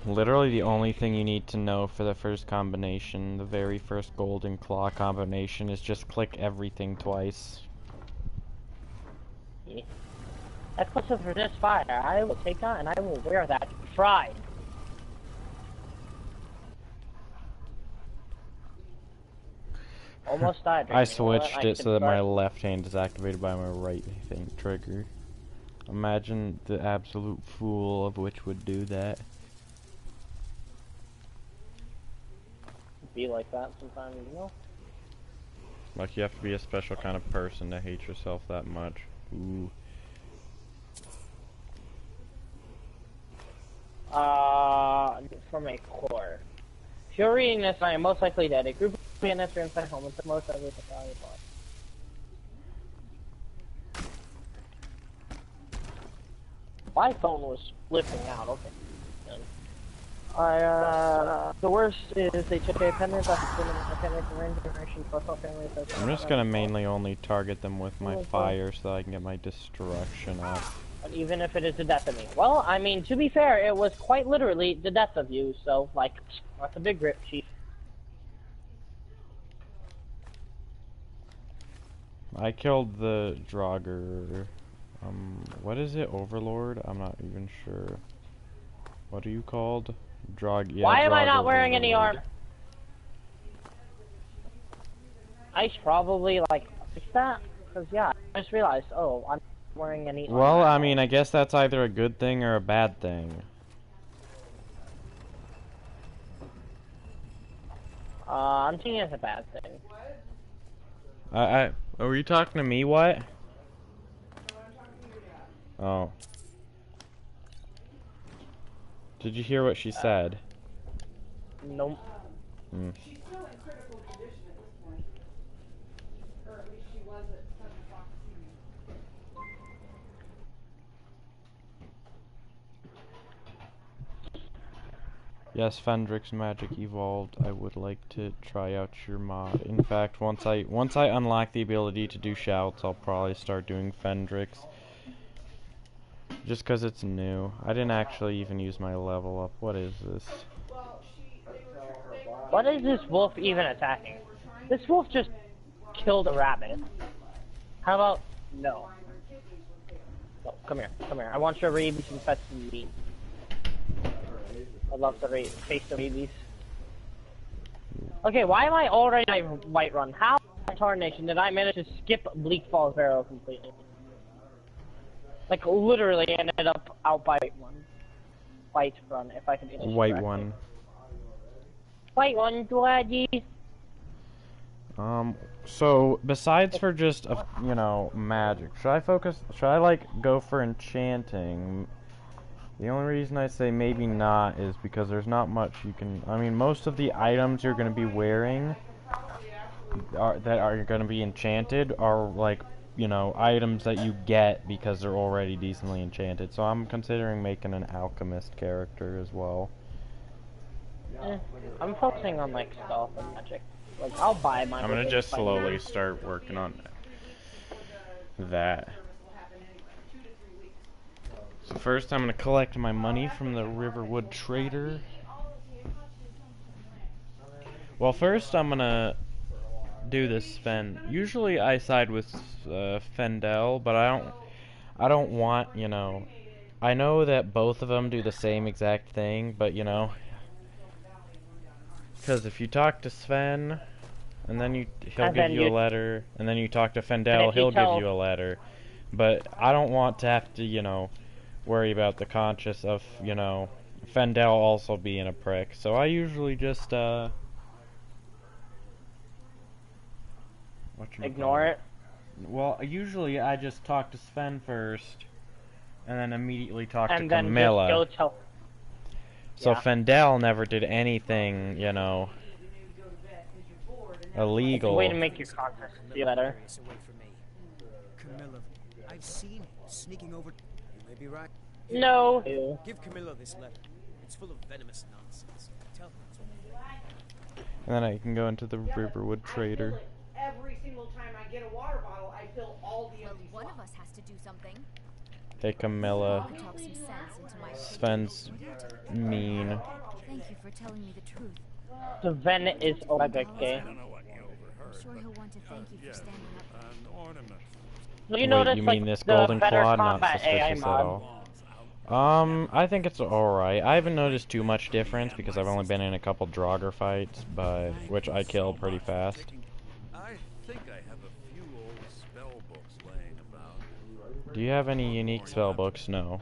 Literally the only thing you need to know for the first combination, the very first golden claw combination, is just click everything twice. Yeah. Exclusive for this fire. I will take that and I will wear that with pride. Almost died. I switched it so that my left hand is activated by my right hand trigger. Imagine the absolute fool of which would do that. Be like that sometimes, you know? Like you have to be a special kind of person to hate yourself that much. Ooh. From a core. If you're reading this, I am most likely dead. A group of bandits are inside home and took most of everything valuable. My phone was flipping out, okay. The worst is they took a pendant that's been a pendant for range generation for whole family. I'm just gonna mainly only target them with my fire so that I can get my destruction up. But even if it is the death of me. Well, I mean, to be fair, it was quite literally the death of you, so, like, that's a big rip, Chief. I killed the Draugr. What is it? Overlord? I'm not even sure. What are you called? Yeah, why am I not Draugr wearing Overlord. any armor? I should probably, like, fix that? Because, yeah, I just realized, oh, I'm not wearing any armor. Well, I mean, I guess that's either a good thing or a bad thing. I'm thinking it's a bad thing. Were you talking to me, what? Oh. Did you hear what she said? Nope. Hmm. She's still in critical condition at this point. Or at least she was at 7 o'clock this evening. Yes, Fendrix Magic evolved. I would like to try out your mod. In fact, once I unlock the ability to do shouts, I'll probably start doing Fendrix. Just because it's new. I didn't actually even use my level up. What is this? What is this wolf even attacking? This wolf just killed a rabbit. How about... No. No, come here, come here. I want your rabies infested meat. I'd love to taste the rabies. Okay, why am I already at Whiterun? How in tarnation did I manage to skip Bleak Falls Barrow completely? Like, literally ended up out by Whiterun, if I can do this White-1. White-1, Dwadgy. So, besides for just, you know, magic, should I, like, go for enchanting? The only reason I say maybe not is because there's not much you can, I mean, most of the items you're going to be wearing that are going to be enchanted are, like, you know, items that you get because they're already decently enchanted. So I'm considering making an alchemist character as well. I'm focusing on, like, stealth and magic. Like, I'll buy my... I'm gonna just slowly start working on that. So first I'm gonna collect my money from the Riverwood Trader. Well, first I'm gonna do this Usually I side with Fendel, but I don't want, you know, I know that both of them do the same exact thing, but you know, because if you talk to Sven, and then he'll give you a letter, and then you talk to Fendel, he'll give you a letter, but I don't want to have to, you know, worry about the conscience of, you know, Fendel also being a prick, so I usually just, ignore it? Well, usually I just talk to Sven first, and then immediately talk to And then Camilla. just go tell... So Yeah. Fendel never did anything, you know, illegal. Way to make your conscience feel better. Away from me. Camilla, I've seen him sneaking over. You may be right. No. Give Camilla this letter. It's full of venomous nonsense. Tell her it's all. And then I can go into the Riverwood Trader. Every single time I get a water bottle, I kill all the Well, empty one of slots. us has to do something. Hey Camilla. Talk some sense into my Sven's mean. Thank you for telling me the truth. Sven is Omega K. I'm sure he'll want to thank you for standing up. You Wait, notice you like mean this the golden better claw? Not combat AI suspicious at mod. all. I think it's alright. I haven't noticed too much difference because I've only been in a couple Draugr fights, but which I kill pretty fast. I think I have a few old spell books laying about. Do you have any unique spell books? No.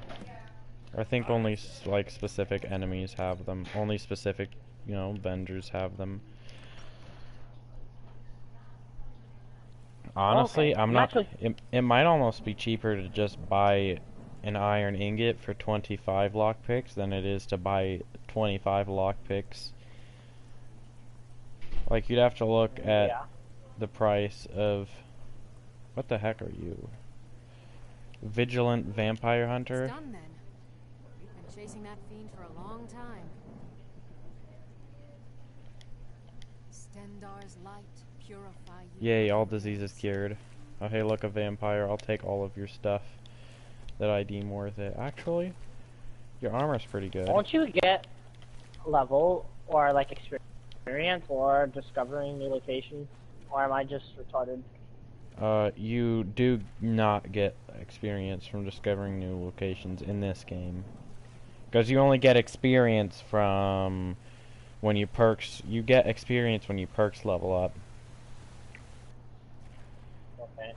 I think only like specific enemies have them. Only specific, vendors have them. Honestly, Okay, I'm not. actually- It might almost be cheaper to just buy an iron ingot for 25 lockpicks than it is to buy 25 lockpicks. Like, you'd have to look at the price of... What the heck are you? Vigilant Vampire Hunter? It's done then. Been chasing that fiend for a long time. Stendar's light purify you. Yay, all diseases cured. Oh hey, look, a vampire. I'll take all of your stuff that I deem worth it. Actually, your armor's pretty good. Won't you get level or like experience or discovering new locations? Or am I just retarded? You do not get experience from discovering new locations in this game. Because you only get experience from when you perks. You get experience when you perks level up. Okay.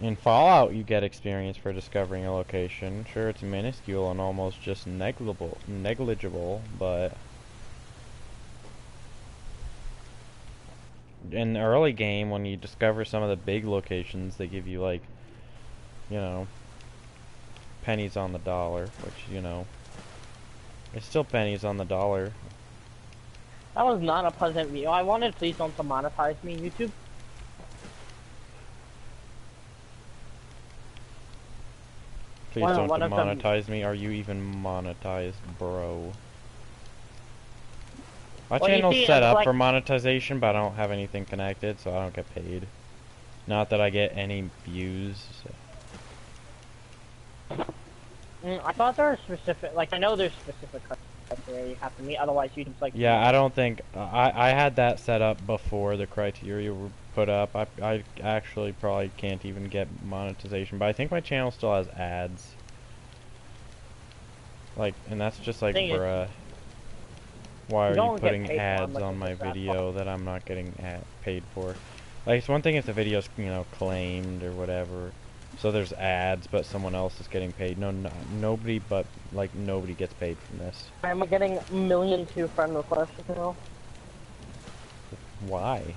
In Fallout, you get experience for discovering a location. Sure, it's minuscule and almost just negligible, but in the early game, when you discover some of the big locations, they give you, like, pennies on the dollar, which, it's still pennies on the dollar. That was not a pleasant video. I wanted please don't demonetize me, YouTube. Please don't demonetize me. Are you even monetized, bro? My channel's set up for monetization, but I don't have anything connected, so I don't get paid. Not that I get any views. I thought there were specific, like, I know there's specific criteria you have to meet, otherwise YouTube's like... Yeah, I don't think... I had that set up before the criteria were put up. I actually probably can't even get monetization, but I think my channel still has ads. Like, and that's just like, bruh. Why are you putting ads on my video that I'm not getting paid for? Like, it's one thing if the video's, claimed or whatever. So there's ads, but someone else is getting paid. Nobody but, like, nobody gets paid from this. I'm getting 1,000,002 friend requests now. Why?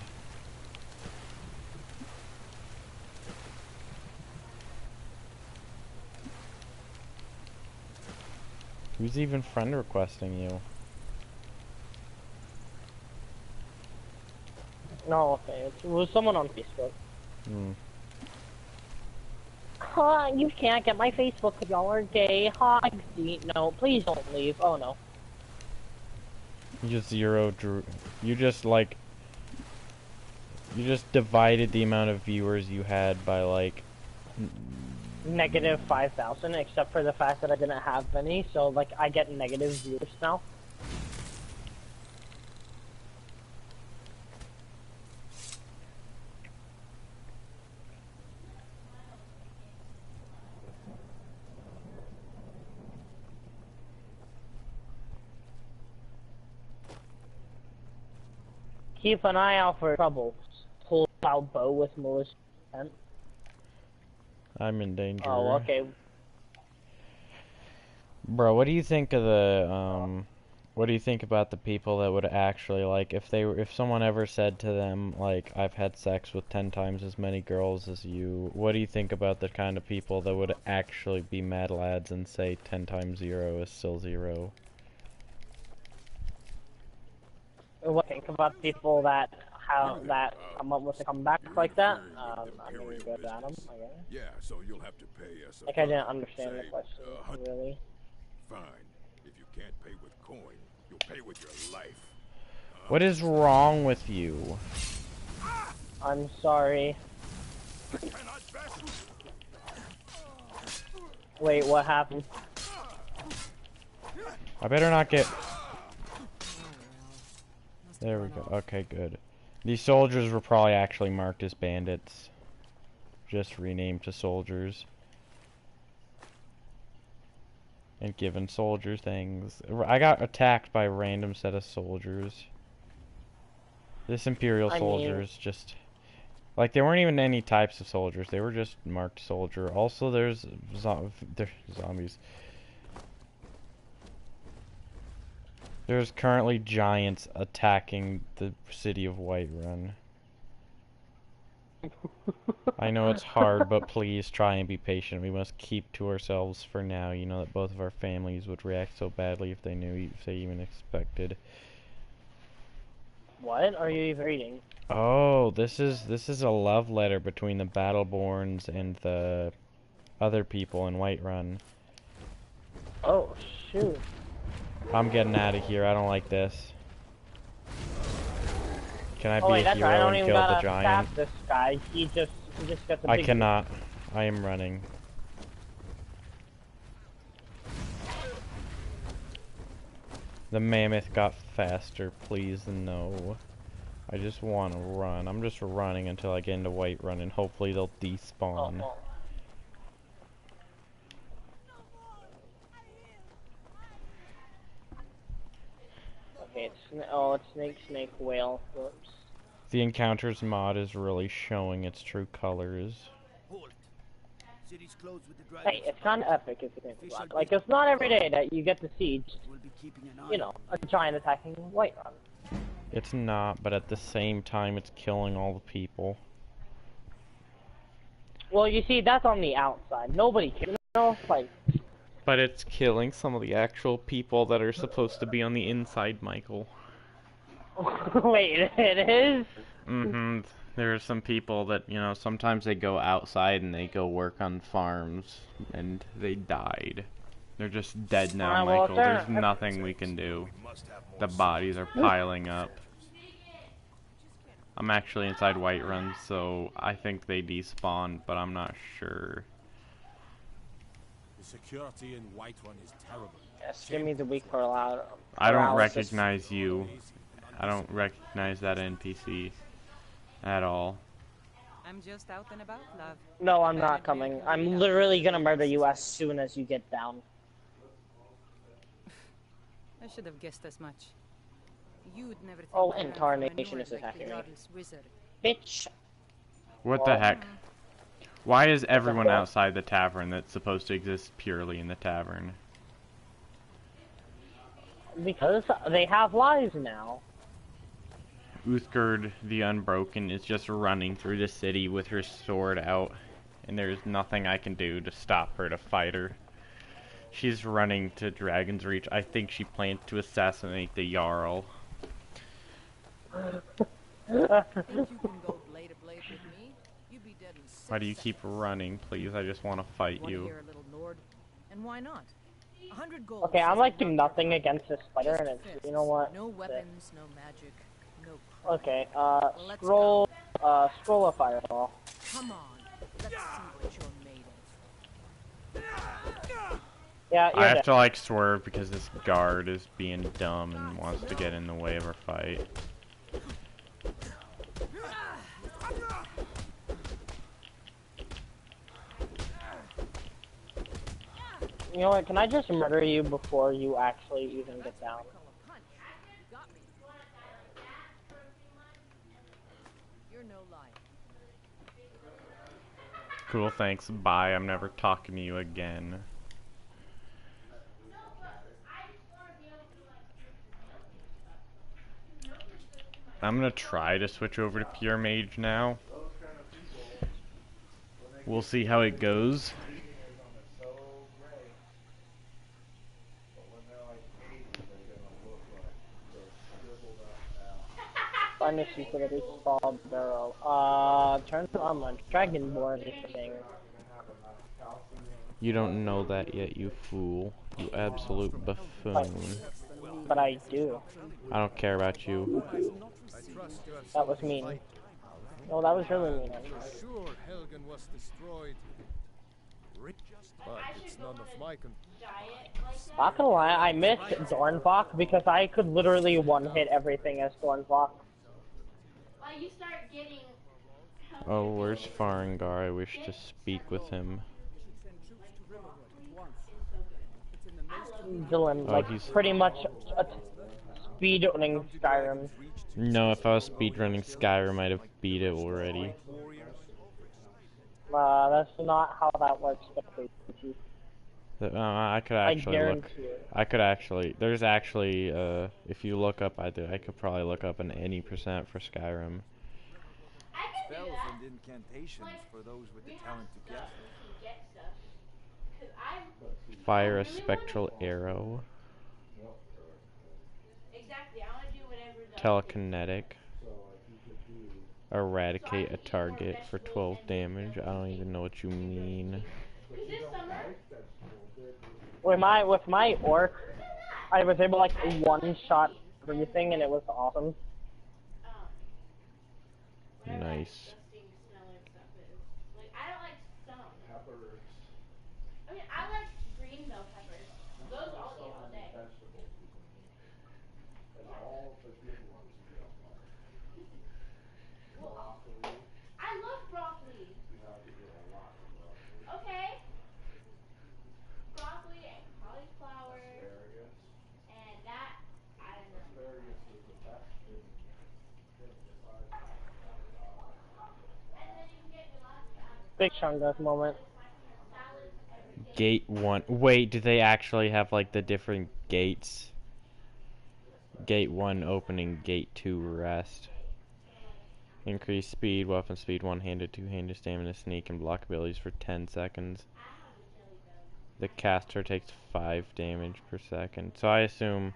Who's even friend requesting you? No, okay, it was someone on Facebook. You can't get my Facebook because y'all are gay. No, please don't leave. Oh no. You just you just, like... You just divided the amount of viewers you had by, like... Negative 5,000, except for the fact that I didn't have any, so, like, I get negative viewers now. Keep an eye out for trouble. Pull out bow with malicious intent. I'm in danger. Oh, okay. Bro, what do you think of the, what do you think about the people that would actually, like, if someone ever said to them, like, I've had sex with 10 times as many girls as you, what do you think about the kind of people that would actually be mad lads and say 10 times 0 is still 0? What do you think about people that come up with a comeback like that? I'm gonna go down them, I guess. Yeah, so you'll have to pay us. Like, I didn't understand the question, really. Fine. If you can't pay with coin, you'll pay with your life. What is wrong with you? I'm sorry. I cannot best Wait, what happened? I better not get... There we go. Okay, good. These soldiers were probably actually marked as bandits. Just renamed to soldiers. And given soldier things. I got attacked by a random set of soldiers. This Imperial soldiers just... Like, there weren't even any types of soldiers. They were just marked soldier. Also, there's zombies. There's currently giants attacking the city of Whiterun. I know it's hard, but please try and be patient. We must keep to ourselves for now. You know that both of our families would react so badly if they knew, if they even expected. What are you even reading? Oh, this is a love letter between the Battleborns and the other people in Whiterun. Oh, shoot. I'm getting out of here. I don't like this. Can I Oh, be wait, a that's right. I hero don't and even kill the gotta giant? stab this guy. He just gets a I big... cannot. I am running. The mammoth got faster. Please, no. I just want to run. I'm just running until I get into Whiterun, and hopefully they'll despawn. Oh. Okay, it's snake, whale. Whoops. The Encounters mod is really showing its true colors. Halt. City's closed with the Hey, it's kind of epic if you think about it. Like, it's not every day that you get to see, We'll be keeping an eye you know, a giant attacking Whiterun. It's not, but at the same time, it's killing all the people. Well, you see, that's on the outside. Nobody can, you know, like... But it's killing some of the actual people that are supposed to be on the inside, Michael. Wait, it is? Mm-hmm. There are some people that, you know, sometimes they go outside and they go work on farms, and they died. They're just dead now, well, Michael. There's nothing we can do. The bodies are piling up. I'm actually inside Whiterun, so I think they despawned, but I'm not sure. The security in Whiterun is terrible. Yes, give me the weak paralysis. I don't recognize you. I don't recognize that NPC at all. I'm just out and about, love. No, I'm not coming. I'm literally gonna murder you as soon as you get down. I should have guessed as much. You'd never think Oh, that I'm Incarnation a is nerd like attacking the me. Jarl's wizard. Bitch. What the heck? Why is everyone outside the tavern that's supposed to exist purely in the tavern? Because they have lives now. Uthgerd the Unbroken is just running through the city with her sword out, and there's nothing I can do to stop her to fight her. She's running to Dragon's Reach. I think she plans to assassinate the Jarl. Think you can go blade to blade with me? You'd be dead in 6 Why do you keep running, please? I just want to fight Wanna you. hear a little lord? And why not? 100 gold. Okay, I'm says like I'm doing not nothing against this spider, and it's, you know what? No weapons, no magic, no crime. Okay, Let's scroll a fireball. Come on, let's see what you're made of. Yeah, I you're have dead. to like swerve because this guard is being dumb and wants to get in the way of our fight. You know what? Can I just murder you before you actually even get down? You're no liar. Cool, thanks. Bye. I'm never talking to you again. I'm gonna try to switch over to Pure Mage now. We'll see how it goes. Find a secret ball barrel. Turn on the Dragonborn thing. You don't know that yet, you fool. You absolute buffoon. But I do. I don't care about you. That was mean. No, that was really mean. Sure, Helgen was destroyed. But it's none of my concern. Not gonna lie, I miss Dornbach because I could literally one-hit everything as Dornbach. Oh, where's Farengar? I wish to speak with him. Dylan, Oh, like, he's... pretty much speedrunning Skyrim. No, if I was speedrunning Skyrim, I'd have beat it already. That's not how that works, Chief. I could actually look. I could actually. There's actually. If you look up, I could probably look up an any percent for Skyrim. Spells and incantations for those with the talent to guess. Fire a spectral arrow. Telekinetic. Eradicate a target for 12 damage. I don't even know what you mean. With my orc, I was able to like one-shot everything, and it was awesome. Nice. Big Chungus moment. Gate 1. Wait, do they actually have like the different gates? Gate 1 opening, Gate 2 rest. Increase speed, weapon speed, one-handed, two-handed, stamina, sneak, and block abilities for 10 seconds. The caster takes 5 damage per second. So I assume...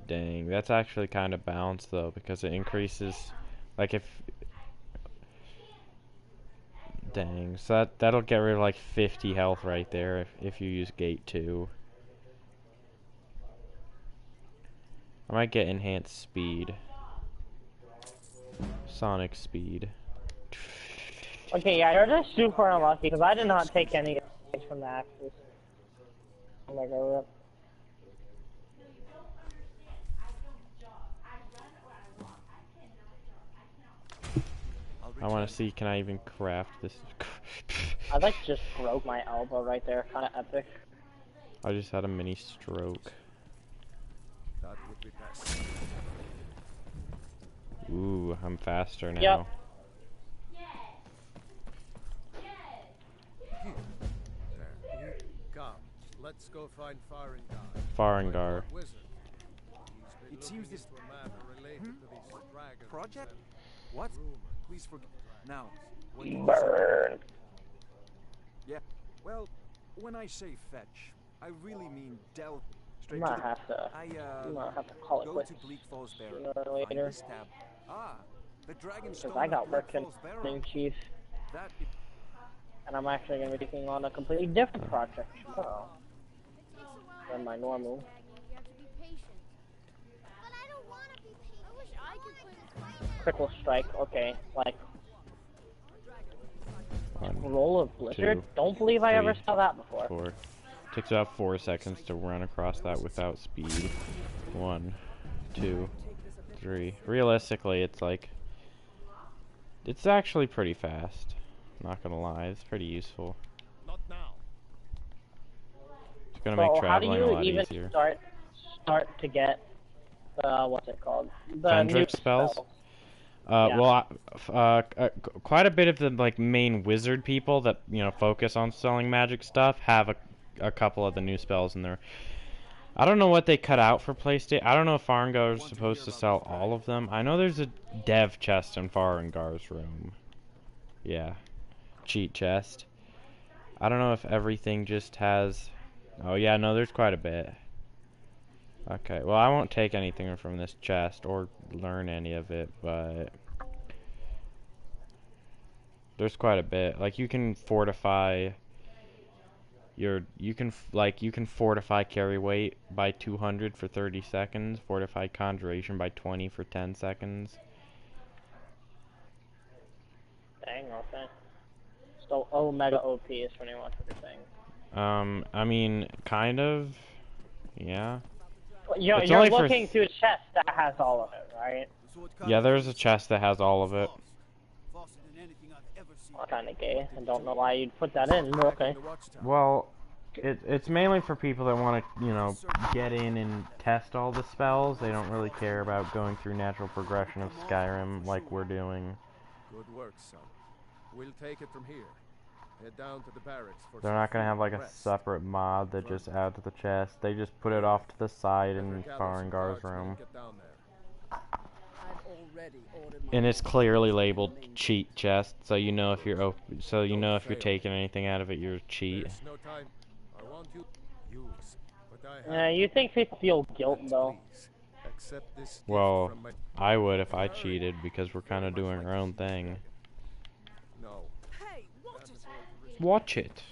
Dang, that's actually kind of balanced though, because it increases... Like if... Dang, so that'll get rid of like 50 health right there if you use Gate 2. I might get enhanced speed. Sonic speed. Okay, yeah, you're just super unlucky because I did not take any damage from the axes. Oh my god. I want to see, can I even craft this? I like just broke my elbow right there, kind of epic. I just had a mini stroke. That would be best. Ooh, I'm faster now. Yep. There. Come, let's go find Farengar. Farengar. It seems this project? What? Please forget. Now, what did you say? Burn. Yeah. Well, when I say fetch, I really mean delve straight I'm to gonna the... have to. I'm gonna have to call it Go quits to Bleak Falls Barrow. sooner or Find later. this tab. Ah, the dragon Because stone I of got Bleak work in Falls Barrow. new chief, That and I'm actually gonna be taking on a completely different project tomorrow than my normal. Critical strike. Okay, like. Roll of Blizzard? Don't believe I ever saw that before. 4. Takes about 4 seconds to run across that without speed. 1, 2, 3. Realistically, it's like... It's actually pretty fast. Not gonna lie, it's pretty useful. Not now. It's gonna make traveling a lot easier. How do you even start to get, what's it called? The Fendrick new spells? Yeah. Well, quite a bit of the like main wizard people that focus on selling magic stuff have a couple of the new spells in there. I don't know what they cut out for PlayStation. I don't know if Farengar is supposed to sell all of them. I know there's a dev chest in Farengar's room. Yeah, cheat chest. I don't know if everything just has. Oh yeah, no, there's quite a bit. Okay, well I won't take anything from this chest or learn any of it, but there's quite a bit. Like you can fortify you can fortify carry weight by 200 for 30 seconds, fortify conjuration by 20 for 10 seconds. Dang, okay. So Omega OP is 21 for everything. I mean, kind of. Yeah. You're It's only for looking through a chest that has all of it, right? Yeah, there's a chest that has all of it. Faster than anything I've ever seen. Well, kinda gay. I don't know why you'd put that in, but okay. Well, it's mainly for people that want to, you know, get in and test all the spells. They don't really care about going through natural progression of Skyrim like we're doing. Good work, son. We'll take it from here. Head down to the barracks for They're some not gonna food have like and a rest. separate mod that just adds to the chest. They just put it off to the side in Farengar's room. Get down there. I've already ordered my And it's men. clearly labeled cheat chest, so you know if you're if you're taking anything out of it, you're cheat. There's no time. I want you use, but I Yeah, you think people feel guilt though? please accept this gift Well, from my I would if I cheated because we're kind of doing our own thing. No. Hey, watch it! Watch it.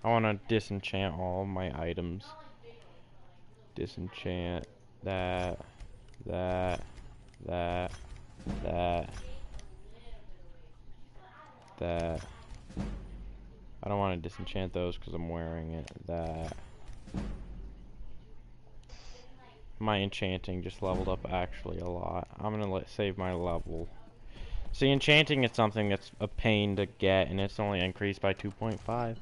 I want to disenchant all of my items. Disenchant that, that, that, that, that. I don't want to disenchant those because I'm wearing it. That. My enchanting just leveled up actually a lot. I'm gonna save my level. See, enchanting is something that's a pain to get, and it's only increased by 2.5.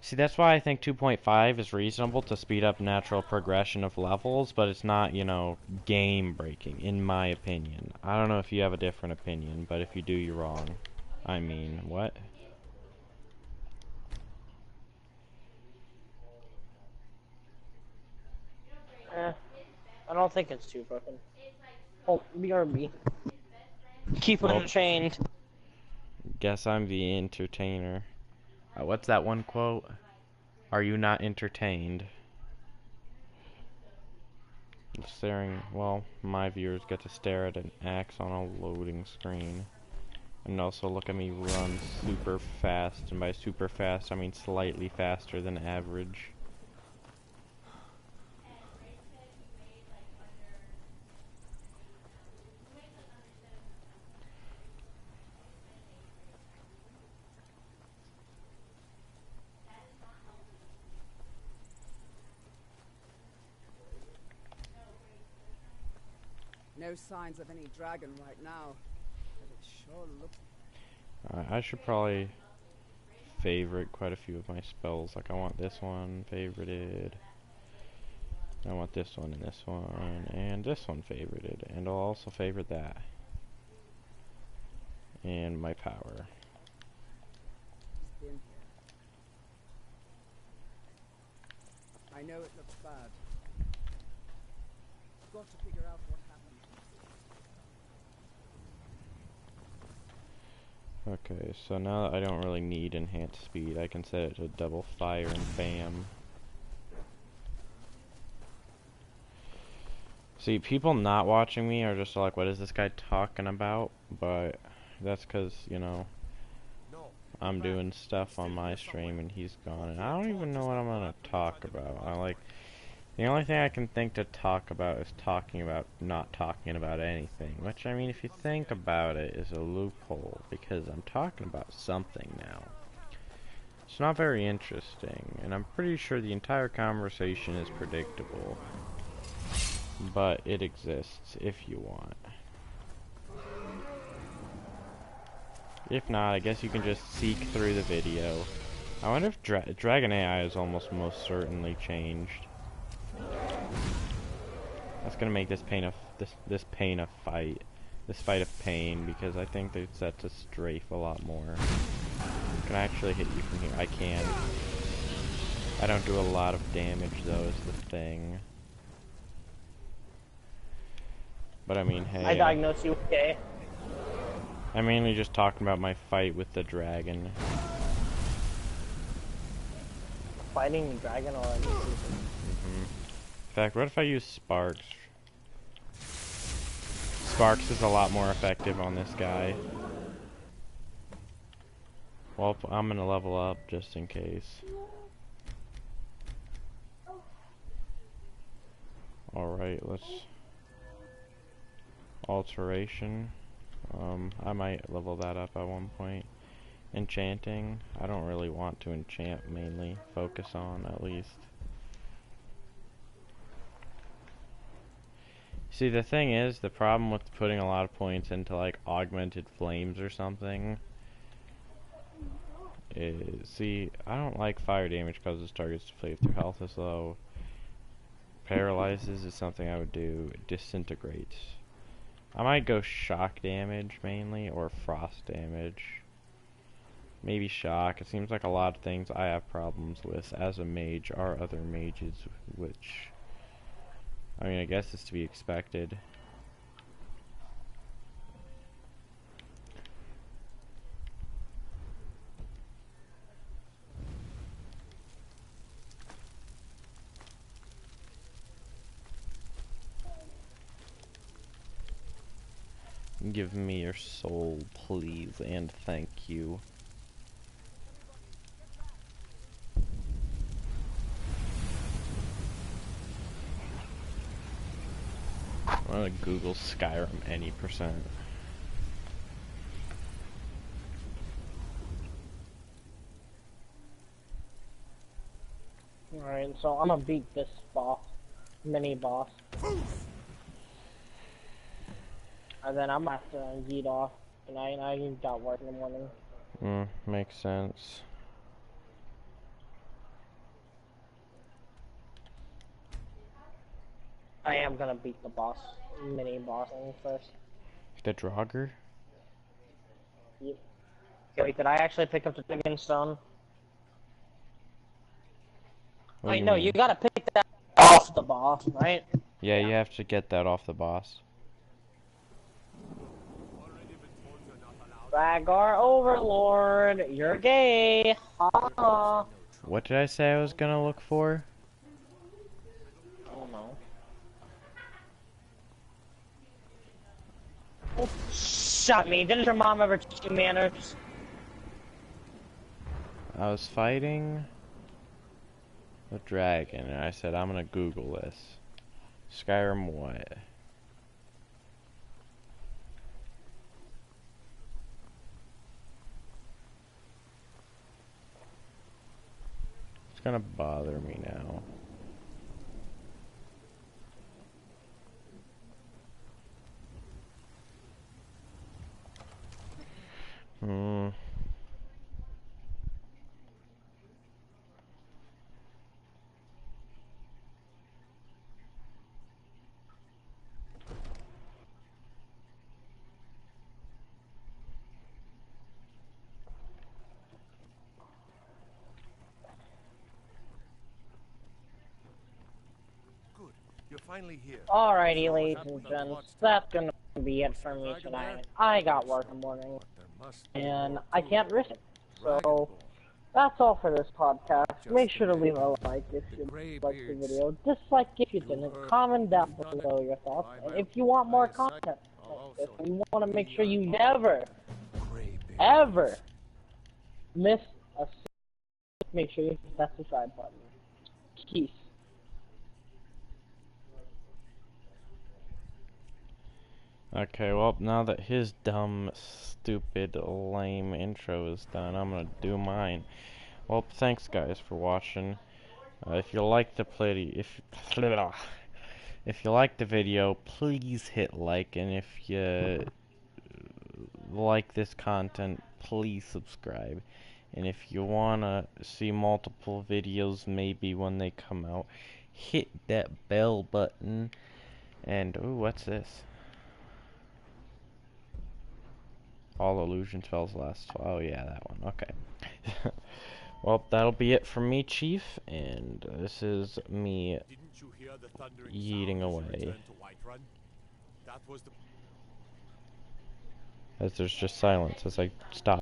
See, that's why I think 2.5 is reasonable to speed up natural progression of levels, but it's not, you know, game-breaking, in my opinion. I don't know if you have a different opinion, but if you do, you're wrong. I mean, what? I don't think it's too broken. Oh, BRB. Keep it Well, unchained. guess I'm the entertainer. What's that one quote? Are you not entertained? Staring, well, my viewers get to stare at an axe on a loading screen. And also look at me run super fast, and by super fast I mean slightly faster than average. No signs of any dragon right now, but it sure looks. I should probably favorite quite a few of my spells. Like I want this one favorited. I want this one and this one and this one favorited, and I'll also favorite that. And my power. He's been here. I know it looks bad. Got to figure out what happened. Okay, so now that I don't really need enhanced speed, I can set it to double fire and bam. See, people not watching me are just like, what is this guy talking about? But that's because, you know, I'm doing stuff on my stream and he's gone, and I don't even know what I'm gonna talk about. The only thing I can think to talk about is talking about not talking about anything, which, I mean, if you think about it, is a loophole, because I'm talking about something now. It's not very interesting, and I'm pretty sure the entire conversation is predictable, but it exists if you want. If not, I guess you can just seek through the video. I wonder if Dragon AI is almost most certainly changed. That's gonna make this fight of pain, because I think they're set to strafe a lot more. Can I actually hit you from here? I can. I don't do a lot of damage though, is the thing. But I mean, hey. I diagnose you with gay. I'm mainly just talking about my fight with the dragon. Fighting the dragon or In fact, what if I use Sparks? Sparks is a lot more effective on this guy. Well, I'm gonna level up just in case. Alright, let's... Alteration. I might level that up at one point. Enchanting, I don't really want to enchant mainly. Focus on, at least. See, the thing is, the problem with putting a lot of points into, like, augmented flames or something is, see, I don't like fire damage causes targets to play through health as low. Paralyzes is something I would do. Disintegrates. I might go shock damage mainly, or frost damage. Maybe shock. It seems like a lot of things I have problems with as a mage are other mages, which, I mean, I guess it's to be expected. Give me your soul, please, and thank you. I'm gonna Google Skyrim any %. Alright, so I'm gonna beat this boss, mini boss. And then I'm gonna have to yeet off tonight. I got work in the morning. Makes sense. I am gonna beat the boss, mini boss thing first. The Draugr? Yep. Okay, wait, did I actually pick up the digging stone? Wait, no, you gotta pick that off the boss, right? Yeah, you have to get that off the boss. Ragar Overlord, you're gay. Ha. What did I say I was gonna look for? Oh no. Oh, shut me. Didn't your mom ever teach you manners? I was fighting the dragon, and I said, I'm gonna Google this. Skyrim what? It's gonna bother me now. You're finally here. Alrighty, ladies and gents, that's gonna be it for me tonight. I got work in the morning, and I can't risk it. So, that's all for this podcast. Make sure to leave a like if you liked the video, dislike if you didn't, comment down below your thoughts, and if you want more content like this, and you want to make sure you never, ever miss a make sure you hit that subscribe button. Peace. Okay, well, now that his dumb, stupid, lame intro is done, I'm gonna do mine. Well, thanks guys for watching. If you like the if you like the video, please hit like, and if you like this content, please subscribe. And if you wanna see multiple videos, maybe when they come out, hit that bell button. And ooh, what's this? All illusion spells last. Oh yeah, that one. Okay. Well, that'll be it from me, Chief, and this is me yeeting away. As there's just silence as I stop.